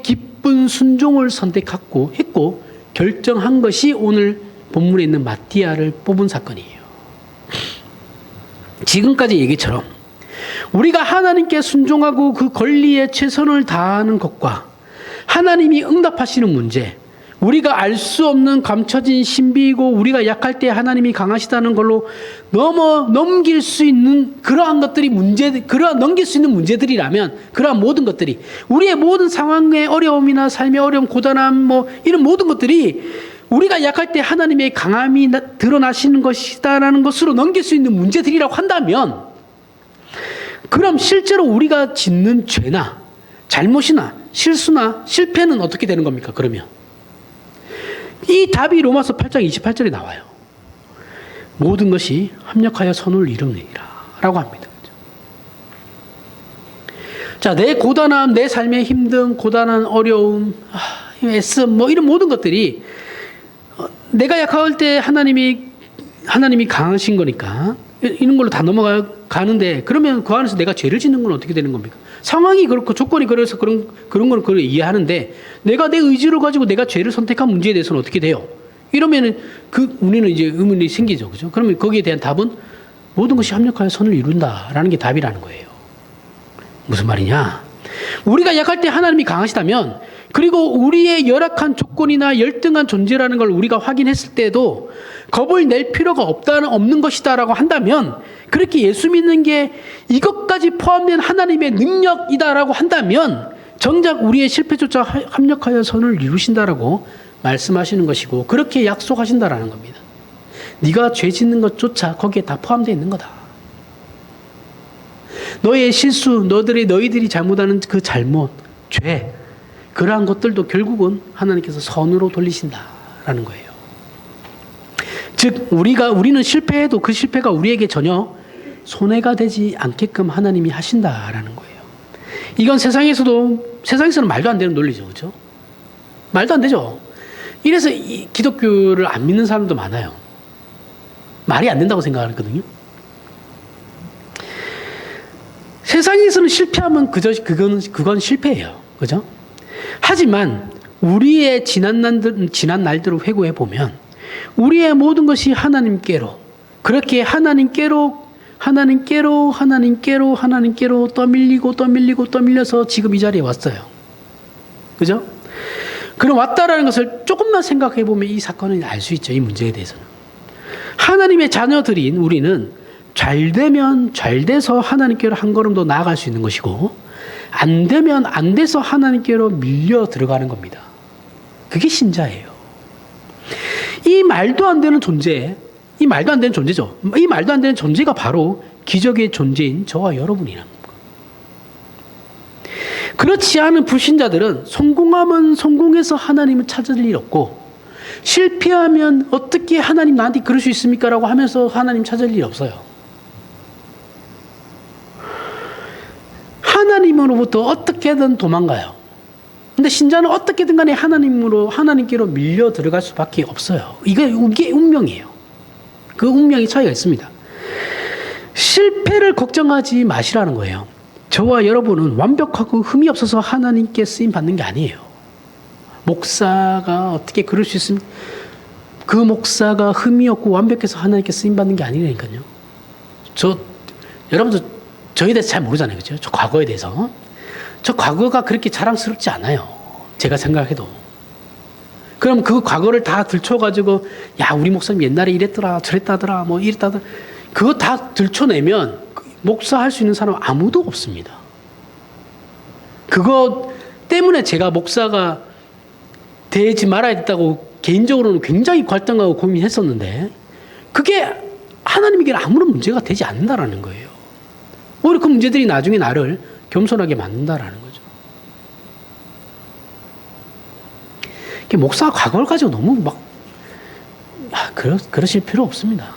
Speaker 1: 기쁜 순종을 했고 결정한 것이 오늘 본문에 있는 마띠아를 뽑은 사건이에요. 지금까지 얘기처럼 우리가 하나님께 순종하고 그 권리에 최선을 다하는 것과 하나님이 응답하시는 문제, 우리가 알 수 없는 감춰진 신비이고 우리가 약할 때 하나님이 강하시다는 걸로 넘길 수 있는 그러한 것들이 넘길 수 있는 문제들이라면 그러한 모든 것들이 우리의 모든 상황의 어려움이나 삶의 어려움, 고단함 이런 모든 것들이 우리가 약할 때 하나님의 강함이 드러나시는 것이다라는 것으로 넘길 수 있는 문제들이라고 한다면 그럼 실제로 우리가 짓는 죄나 잘못이나 실수나 실패는 어떻게 되는 겁니까? 그러면 이 답이 로마서 8장 28절에 나와요. 모든 것이 합력하여 선을 이루느니라 라고 합니다. 자, 내 고단함, 내 삶의 힘듦, 고단한 어려움, 애씀 이런 모든 것들이 내가 약할 때 하나님이 강하신 거니까 이런 걸로 다 넘어가는데 그러면 그 안에서 내가 죄를 짓는 건 어떻게 되는 겁니까? 상황이 그렇고 조건이 그래서 그런 걸 그걸 이해하는데 내가 내 의지를 가지고 내가 죄를 선택한 문제에 대해서는 어떻게 돼요? 이러면은 우리는 이제 의문이 생기죠. 그죠? 그러면 거기에 대한 답은 모든 것이 합력하여 선을 이룬다라는 게 답이라는 거예요. 무슨 말이냐? 우리가 약할 때 하나님이 강하시다면 그리고 우리의 열악한 조건이나 열등한 존재라는 걸 우리가 확인했을 때도 겁을 낼 필요가 없는 것이다라고 한다면 그렇게 예수 믿는 게 이것까지 포함된 하나님의 능력이다라고 한다면 정작 우리의 실패조차 합력하여 선을 이루신다라고 말씀하시는 것이고 그렇게 약속하신다라는 겁니다. 네가 죄 짓는 것조차 거기에 다 포함되어 있는 거다. 너의 실수, 너희들이 잘못하는 그 잘못, 죄 그러한 것들도 결국은 하나님께서 선으로 돌리신다라는 거예요. 즉 우리는 실패해도 그 실패가 우리에게 전혀 손해가 되지 않게끔 하나님이 하신다라는 거예요. 이건 세상에서는 말도 안 되는 논리죠. 그렇죠? 말도 안 되죠. 이래서 기독교를 안 믿는 사람도 많아요. 말이 안 된다고 생각하거든요. 세상에서는 실패하면 그건 실패예요. 그죠? 하지만 우리의 지난 날들을 회고해 보면 우리의 모든 것이 하나님께로, 그렇게 하나님께로 떠밀려서 지금 이 자리에 왔어요. 그죠? 그럼 왔다라는 것을 조금만 생각해 보면 이 사건을 알 수 있죠. 이 문제에 대해서는. 하나님의 자녀들인 우리는 잘 되면 잘 돼서 하나님께로 한 걸음 더 나아갈 수 있는 것이고, 안 되면 안 돼서 하나님께로 밀려 들어가는 겁니다. 그게 신자예요. 이 말도 안 되는 존재죠. 이 말도 안 되는 존재가 바로 기적의 존재인 저와 여러분이라는 겁니다. 그렇지 않은 불신자들은 성공하면 성공해서 하나님을 찾을 일 없고, 실패하면 어떻게 하나님 나한테 그럴 수 있습니까? 라고 하면서 하나님 찾을 일 없어요. 하나님으로부터 어떻게든 도망가요. 근데 신자는 어떻게든 간에 하나님께로 밀려 들어갈 수밖에 없어요. 이게 운명이에요. 그 운명이 차이가 있습니다. 실패를 걱정하지 마시라는 거예요. 저와 여러분은 완벽하고 흠이 없어서 하나님께 쓰임 받는 게 아니에요. 목사가 어떻게 그럴 수 있습니까? 그 목사가 흠이 없고 완벽해서 하나님께 쓰임 받는 게 아니라니까요. 여러분도 저에 대해서 잘 모르잖아요. 그죠? 저 과거에 대해서. 저 과거가 그렇게 자랑스럽지 않아요. 제가 생각해도. 그럼 그 과거를 다 들춰가지고, 야, 우리 목사님 옛날에 이랬더라, 저랬다더라, 뭐 이랬다더라. 그거 다 들춰내면 목사 할 수 있는 사람 아무도 없습니다. 그거 때문에 제가 목사가 되지 말아야 됐다고 개인적으로는 굉장히 갈등하고 고민했었는데, 그게 하나님에게는 아무런 문제가 되지 않는다라는 거예요. 오히려 그 문제들이 나중에 나를 겸손하게 만든다라는 거죠. 목사가 과거를 가지고 너무 그러실 필요 없습니다.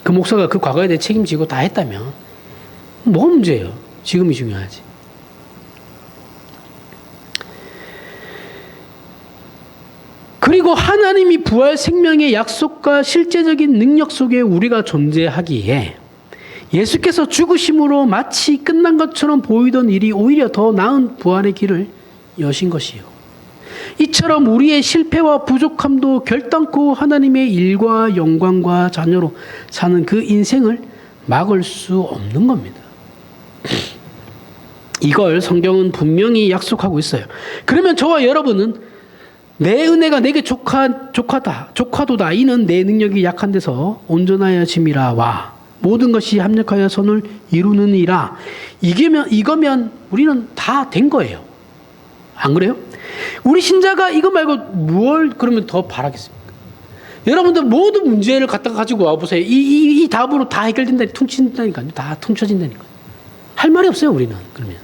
Speaker 1: 그 목사가 그 과거에 대해 책임지고 다 했다면 뭐가 문제예요? 지금이 중요하지. 그리고 하나님이 부활 생명의 약속과 실제적인 능력 속에 우리가 존재하기에 예수께서 죽으심으로 마치 끝난 것처럼 보이던 일이 오히려 더 나은 부활의 길을 여신 것이요. 이처럼 우리의 실패와 부족함도 결단코 하나님의 일과 영광과 자녀로 사는 그 인생을 막을 수 없는 겁니다. 이걸 성경은 분명히 약속하고 있어요. 그러면 저와 여러분은 내 은혜가 내게 조카도다. 이는 내 능력이 약한 데서 온전하여 짐이라 와. 모든 것이 합력하여 선을 이루느니라. 이거면 우리는 다 된 거예요. 안 그래요? 우리 신자가 이거 말고 뭘 그러면 더 바라겠습니까? 여러분들 모든 문제를 갖다가 가지고 와보세요. 이 답으로 다 해결된다니, 퉁친다니까요. 다 퉁쳐진다니까요. 할 말이 없어요, 우리는. 그러면.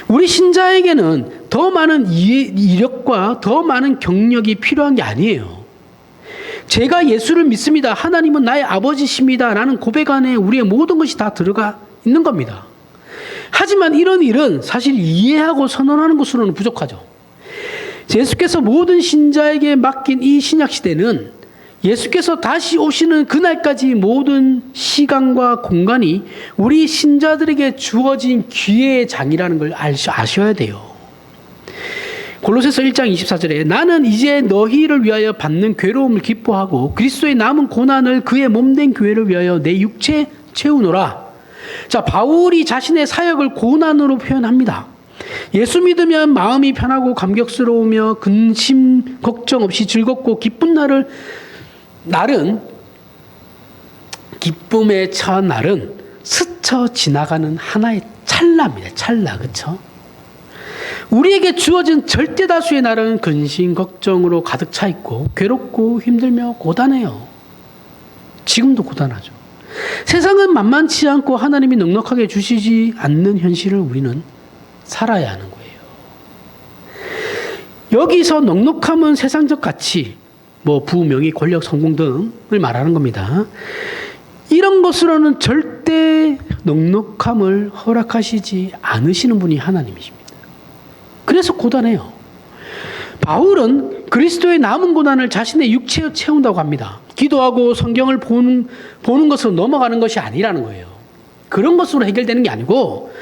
Speaker 1: 우리 신자에게는 더 많은 이력과 더 많은 경력이 필요한 게 아니에요. 제가 예수를 믿습니다. 하나님은 나의 아버지십니다. 라는 고백 안에 우리의 모든 것이 다 들어가 있는 겁니다. 하지만 이런 일은 사실 이해하고 선언하는 것으로는 부족하죠. 예수께서 모든 신자에게 맡긴 이 신약시대는 예수께서 다시 오시는 그날까지 모든 시간과 공간이 우리 신자들에게 주어진 기회의 장이라는 걸 아셔야 돼요. 골로새서 1장 24절에 나는 이제 너희를 위하여 받는 괴로움을 기뻐하고 그리스도의 남은 고난을 그의 몸된 교회를 위하여 내 육체에 채우노라. 자, 바울이 자신의 사역을 고난으로 표현합니다. 예수 믿으면 마음이 편하고 감격스러우며 근심 걱정 없이 즐겁고 기쁜 기쁨의 첫날은 스쳐 지나가는 하나의 찰나입니다. 찰나, 그렇죠? 우리에게 주어진 절대 다수의 날은 근심 걱정으로 가득 차 있고 괴롭고 힘들며 고단해요. 지금도 고단하죠. 세상은 만만치 않고 하나님이 넉넉하게 주시지 않는 현실을 우리는 살아야 하는 거예요. 여기서 넉넉함은 세상적 가치, 부, 명예, 권력, 성공 등을 말하는 겁니다. 이런 것으로는 절대 넉넉함을 허락하시지 않으시는 분이 하나님이십니다. 그래서 고단해요. 바울은 그리스도의 남은 고난을 자신의 육체에 채운다고 합니다. 기도하고 성경을 보는 것으로 넘어가는 것이 아니라는 거예요. 그런 것으로 해결되는 게 아니고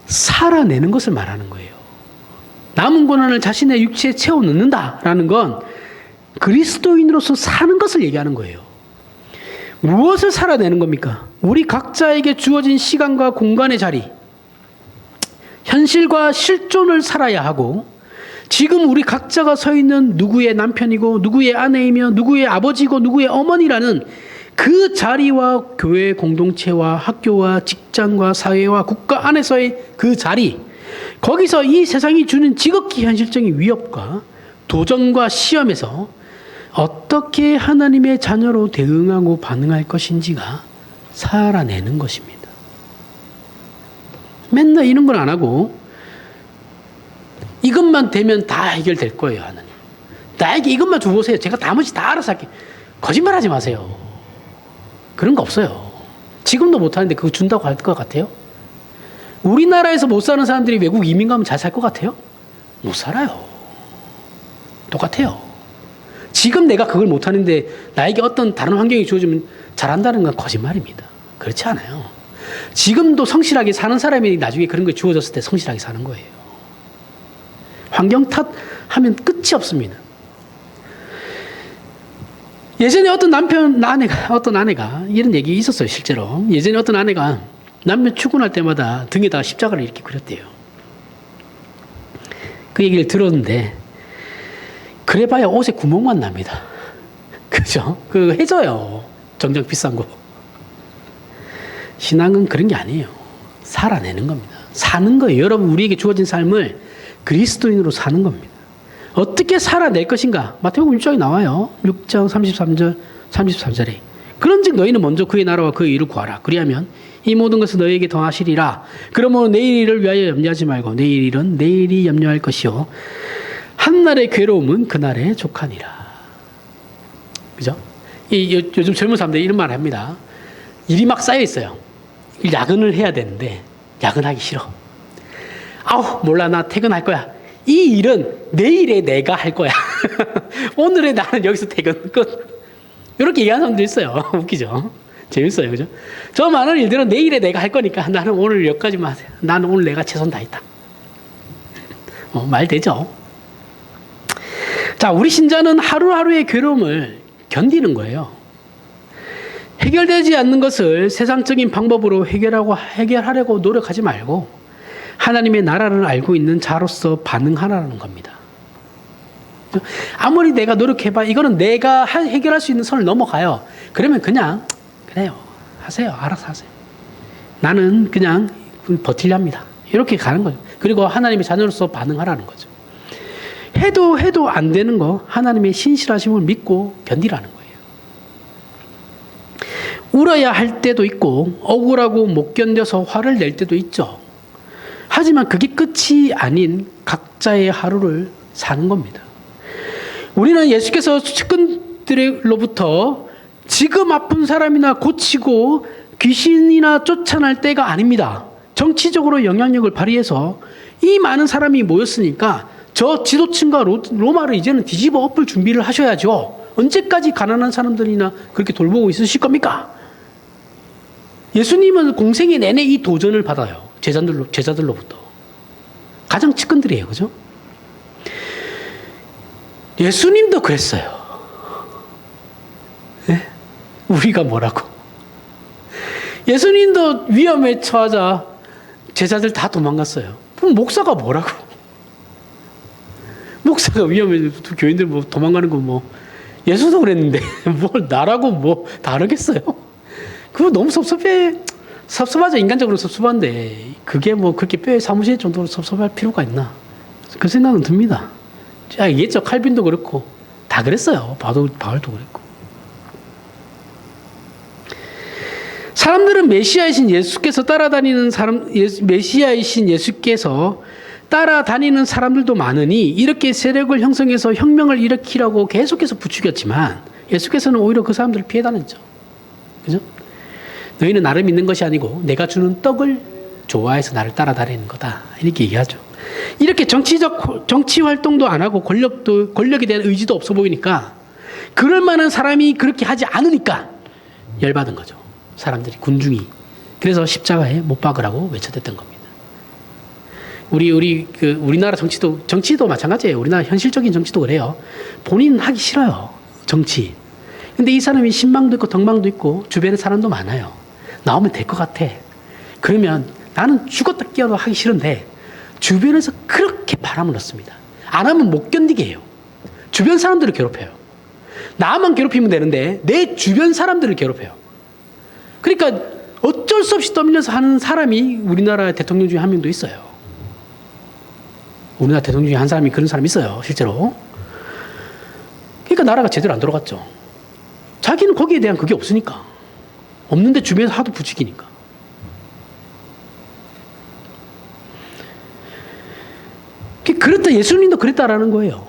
Speaker 1: 살아내는 것을 말하는 거예요. 남은 고난을 자신의 육체에 채워 넣는다라는 건 그리스도인으로서 사는 것을 얘기하는 거예요. 무엇을 살아내는 겁니까? 우리 각자에게 주어진 시간과 공간의 자리, 현실과 실존을 살아야 하고, 지금 우리 각자가 서 있는 누구의 남편이고 누구의 아내이며 누구의 아버지고 누구의 어머니라는 그 자리와 교회 공동체와 학교와 직장과 사회와 국가 안에서의 그 자리, 거기서 이 세상이 주는 지극히 현실적인 위협과 도전과 시험에서 어떻게 하나님의 자녀로 대응하고 반응할 것인지가 살아내는 것입니다. 맨날 이런 걸 안 하고 이것만 되면 다 해결될 거예요, 하나님. 나에게 이것만 주보세요. 제가 나머지 다 알아서 할게요. 거짓말하지 마세요. 그런 거 없어요. 지금도 못하는데 그거 준다고 할 것 같아요? 우리나라에서 못 사는 사람들이 외국 이민 가면 잘 살 것 같아요? 못 살아요. 똑같아요. 지금 내가 그걸 못하는데 나에게 어떤 다른 환경이 주어지면 잘한다는 건 거짓말입니다. 그렇지 않아요. 지금도 성실하게 사는 사람이 나중에 그런 거 주어졌을 때 성실하게 사는 거예요. 환경 탓하면 끝이 없습니다. 예전에 어떤 아내가 이런 얘기 있었어요, 실제로. 예전에 어떤 아내가 남편 출근할 때마다 등에다가 십자가를 이렇게 그렸대요. 그 얘기를 들었는데, 그래봐야 옷에 구멍만 납니다. 그죠? 그거 해줘요. 정장 비싼 거. 신앙은 그런 게 아니에요. 살아내는 겁니다. 사는 거예요. 여러분, 우리에게 주어진 삶을 그리스도인으로 사는 겁니다. 어떻게 살아낼 것인가? 마태복음 6장에 나와요. 6장 33절에. 그런즉 너희는 먼저 그의 나라와 그의 의를 구하라. 그리하면 이 모든 것을 너희에게 더하시리라. 그러므로 내일 일을 위하여 염려하지 말고 내일 일은 내일이 염려할 것이요 한날의 괴로움은 그날에 족하니라. 그죠? 요즘 젊은 사람들이 이런 말을 합니다. 일이 막 쌓여 있어요. 야근을 해야 되는데 야근하기 싫어. 아우 몰라, 나 퇴근할 거야. 이 일은 내일에 내가 할 거야. 오늘에 나는 여기서 퇴근 끝. 이렇게 얘기하는 사람도 있어요. 웃기죠? 재밌어요. 그죠? 저 많은 일들은 내일에 내가 할 거니까 나는 오늘 여기까지만 하세요. 나는 오늘 내가 최선 다했다. 말 되죠? 자, 우리 신자는 하루하루의 괴로움을 견디는 거예요. 해결되지 않는 것을 세상적인 방법으로 해결하려고 노력하지 말고 하나님의 나라를 알고 있는 자로서 반응하라는 겁니다. 아무리 내가 노력해봐, 이거는 내가 해결할 수 있는 선을 넘어가요. 그러면 그냥 그래요. 하세요. 알아서 하세요. 나는 그냥 버틸랍니다. 이렇게 가는 거죠. 그리고 하나님의 자녀로서 반응하라는 거죠. 해도 안 되는 거 하나님의 신실하심을 믿고 견디라는 거예요. 울어야 할 때도 있고 억울하고 못 견뎌서 화를 낼 때도 있죠. 하지만 그게 끝이 아닌 각자의 하루를 사는 겁니다. 우리는 예수께서 측근들로부터 지금 아픈 사람이나 고치고 귀신이나 쫓아낼 때가 아닙니다. 정치적으로 영향력을 발휘해서 이 많은 사람이 모였으니까 저 지도층과 로마를 이제는 뒤집어 엎을 준비를 하셔야죠. 언제까지 가난한 사람들이나 그렇게 돌보고 있으실 겁니까? 예수님은 공생의 내내 이 도전을 받아요. 제자들로부터. 가장 측근들이에요. 그죠? 예수님도 그랬어요. 네? 우리가 뭐라고? 예수님도 위험에 처하자 제자들 다 도망갔어요. 그럼 목사가 뭐라고? 목사가 위험해 교인들 뭐 도망가는 거 뭐 예수도 그랬는데 뭘 나라고 뭐 다르겠어요? 그거 너무 섭섭하죠. 인간적으로 섭섭한데 그게 뭐 그렇게 뼈에 사무실 정도로 섭섭할 필요가 있나? 그 생각은 듭니다. 얘기했죠. 칼빈도 그렇고 다 그랬어요. 바울도 그랬고. 사람들은 메시아이신 예수께서 따라다니는 사람들도 많으니 이렇게 세력을 형성해서 혁명을 일으키라고 계속해서 부추겼지만 예수께서는 오히려 그 사람들을 피해 다녔죠. 그죠? 너희는 나를 믿는 것이 아니고 내가 주는 떡을 좋아해서 나를 따라다니는 거다. 이렇게 얘기하죠. 이렇게 정치 활동도 안 하고 권력에 대한 의지도 없어 보이니까 그럴 만한 사람이 그렇게 하지 않으니까 열받은 거죠. 사람들이, 군중이 그래서 십자가에 못 박으라고 외쳐댔던 겁니다. 우리나라 정치도 마찬가지예요. 우리나라 현실적인 정치도 그래요. 본인은 하기 싫어요. 정치. 근데 이 사람이 신망도 있고 덕망도 있고 주변에 사람도 많아요. 나오면 될 것 같아. 그러면 나는 죽었다 깨어도 하기 싫은데 주변에서 그렇게 바람을 넣습니다. 안 하면 못 견디게 해요. 주변 사람들을 괴롭혀요. 나만 괴롭히면 되는데 내 주변 사람들을 괴롭혀요. 그러니까 어쩔 수 없이 떠밀려서 하는 사람이 우리나라 대통령 중에 한 명도 있어요. 우리나라 대통령 중에 한 사람이 그런 사람이 있어요. 실제로. 그러니까 나라가 제대로 안 돌아갔죠. 자기는 거기에 대한 그게 없으니까. 없는데 주변에서 하도 부추기니까. 그렇다, 예수님도 그랬다라는 거예요.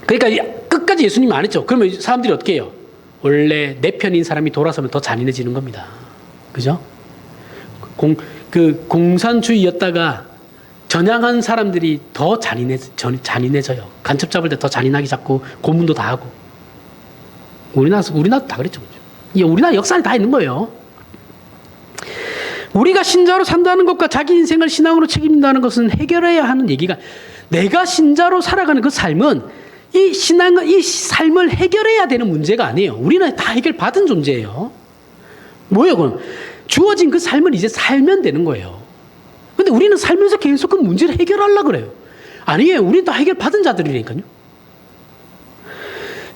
Speaker 1: 그러니까 끝까지 예수님이 안 했죠. 그러면 사람들이 어떻게 해요? 원래 내 편인 사람이 돌아서면 더 잔인해지는 겁니다. 그죠? 공산주의였다가 전향한 사람들이 더 잔인해져요. 간첩 잡을 때 더 잔인하게 잡고 고문도 다 하고. 우리나라도 다 그랬죠. 우리나라 역사에 다 있는 거예요. 우리가 신자로 산다는 것과 자기 인생을 신앙으로 책임진다는 것은 해결해야 하는 얘기가, 내가 신자로 살아가는 그 삶은 이 삶을 해결해야 되는 문제가 아니에요. 우리는 다 해결받은 존재예요. 뭐예요, 그럼? 주어진 그 삶을 이제 살면 되는 거예요. 근데 우리는 살면서 계속 그 문제를 해결하려고 그래요. 아니에요. 우리는 다 해결받은 자들이니까요.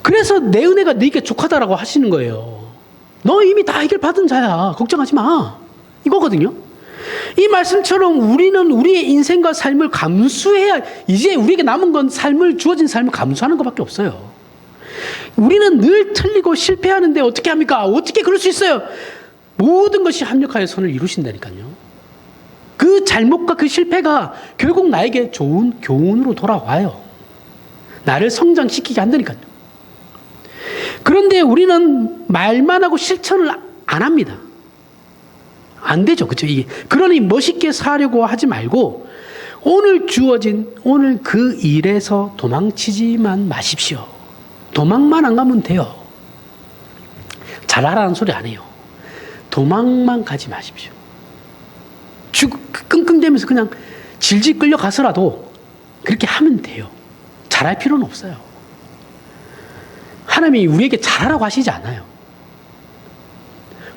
Speaker 1: 그래서 내 은혜가 네게 족하다라고 하시는 거예요. 너 이미 다 해결받은 자야. 걱정하지 마. 이거거든요. 이 말씀처럼 우리는 우리의 인생과 삶을 감수해야, 이제 우리에게 남은 건 주어진 삶을 감수하는 것밖에 없어요. 우리는 늘 틀리고 실패하는데 어떻게 합니까? 어떻게 그럴 수 있어요? 모든 것이 합력하여 선을 이루신다니까요. 그 잘못과 그 실패가 결국 나에게 좋은 교훈으로 돌아와요. 나를 성장시키게 한다니까요. 그런데 우리는 말만 하고 실천을 안 합니다. 안 되죠. 그렇죠? 그러니 멋있게 사려고 하지 말고 오늘 그 일에서 도망치지만 마십시오. 도망만 안 가면 돼요. 잘하라는 소리 안 해요. 도망만 가지 마십시오. 끙끙대면서 그냥 질질 끌려가서라도 그렇게 하면 돼요. 잘할 필요는 없어요. 하나님이 우리에게 잘하라고 하시지 않아요.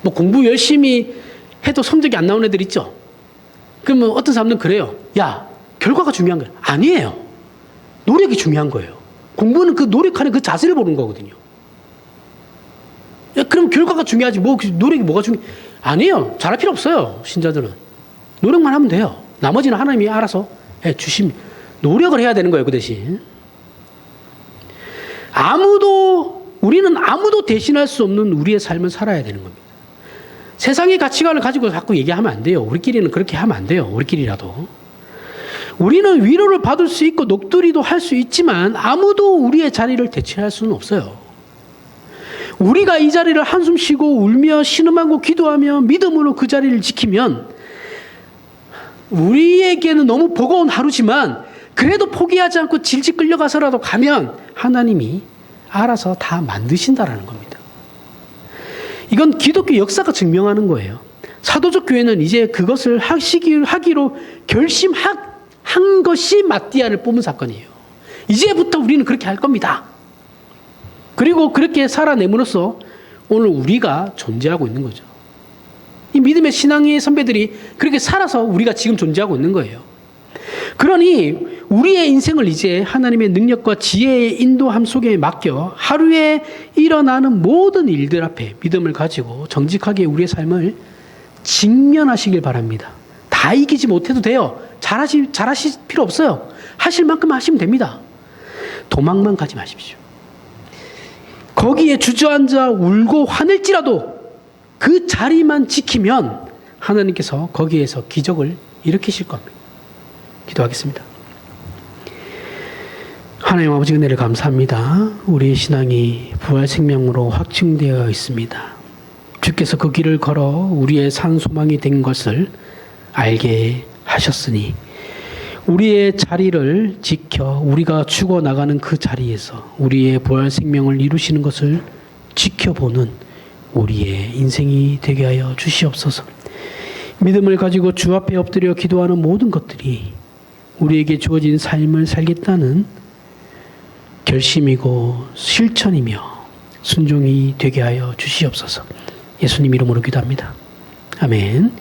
Speaker 1: 공부 열심히 해도 성적이 안 나오는 애들 있죠? 그러면 어떤 사람들은 그래요. 야, 결과가 중요한 거예요. 아니에요. 노력이 중요한 거예요. 공부는 그 노력하는 그 자세를 보는 거거든요. 야, 그럼 결과가 중요하지. 노력이 뭐가 아니에요. 잘할 필요 없어요. 신자들은. 노력만 하면 돼요. 나머지는 하나님이 알아서 노력을 해야 되는 거예요. 그 대신. 우리는 아무도 대신할 수 없는 우리의 삶을 살아야 되는 겁니다. 세상의 가치관을 가지고 자꾸 얘기하면 안 돼요. 우리끼리는 그렇게 하면 안 돼요. 우리끼리라도. 우리는 위로를 받을 수 있고 녹두리도 할 수 있지만 아무도 우리의 자리를 대체할 수는 없어요. 우리가 이 자리를 한숨 쉬고 울며 신음하고 기도하며 믿음으로 그 자리를 지키면 우리에게는 너무 버거운 하루지만 그래도 포기하지 않고 질질 끌려가서라도 가면 하나님이 알아서 다 만드신다라는 겁니다. 이건 기독교 역사가 증명하는 거예요. 사도적 교회는 이제 그것을 하기로 결심한 것이 마띠아를 뽑은 사건이에요. 이제부터 우리는 그렇게 할 겁니다. 그리고 그렇게 살아내므로써 오늘 우리가 존재하고 있는 거죠. 이 믿음의 신앙의 선배들이 그렇게 살아서 우리가 지금 존재하고 있는 거예요. 그러니 우리의 인생을 이제 하나님의 능력과 지혜의 인도함 속에 맡겨 하루에 일어나는 모든 일들 앞에 믿음을 가지고 정직하게 우리의 삶을 직면하시길 바랍니다. 다 이기지 못해도 돼요. 잘하실 필요 없어요. 하실 만큼 하시면 됩니다. 도망만 가지 마십시오. 거기에 주저앉아 울고 화낼지라도 그 자리만 지키면 하나님께서 거기에서 기적을 일으키실 겁니다. 기도하겠습니다. 하나님 아버지 은혜를 감사합니다. 우리의 신앙이 부활 생명으로 확증되어 있습니다. 주께서 그 길을 걸어 우리의 산 소망이 된 것을 알게 하셨으니 우리의 자리를 지켜 우리가 죽어나가는 그 자리에서 우리의 부활 생명을 이루시는 것을 지켜보는 우리의 인생이 되게 하여 주시옵소서. 믿음을 가지고 주 앞에 엎드려 기도하는 모든 것들이 우리에게 주어진 삶을 살겠다는 결심이고 실천이며 순종이 되게 하여 주시옵소서. 예수님 이름으로 기도합니다. 아멘.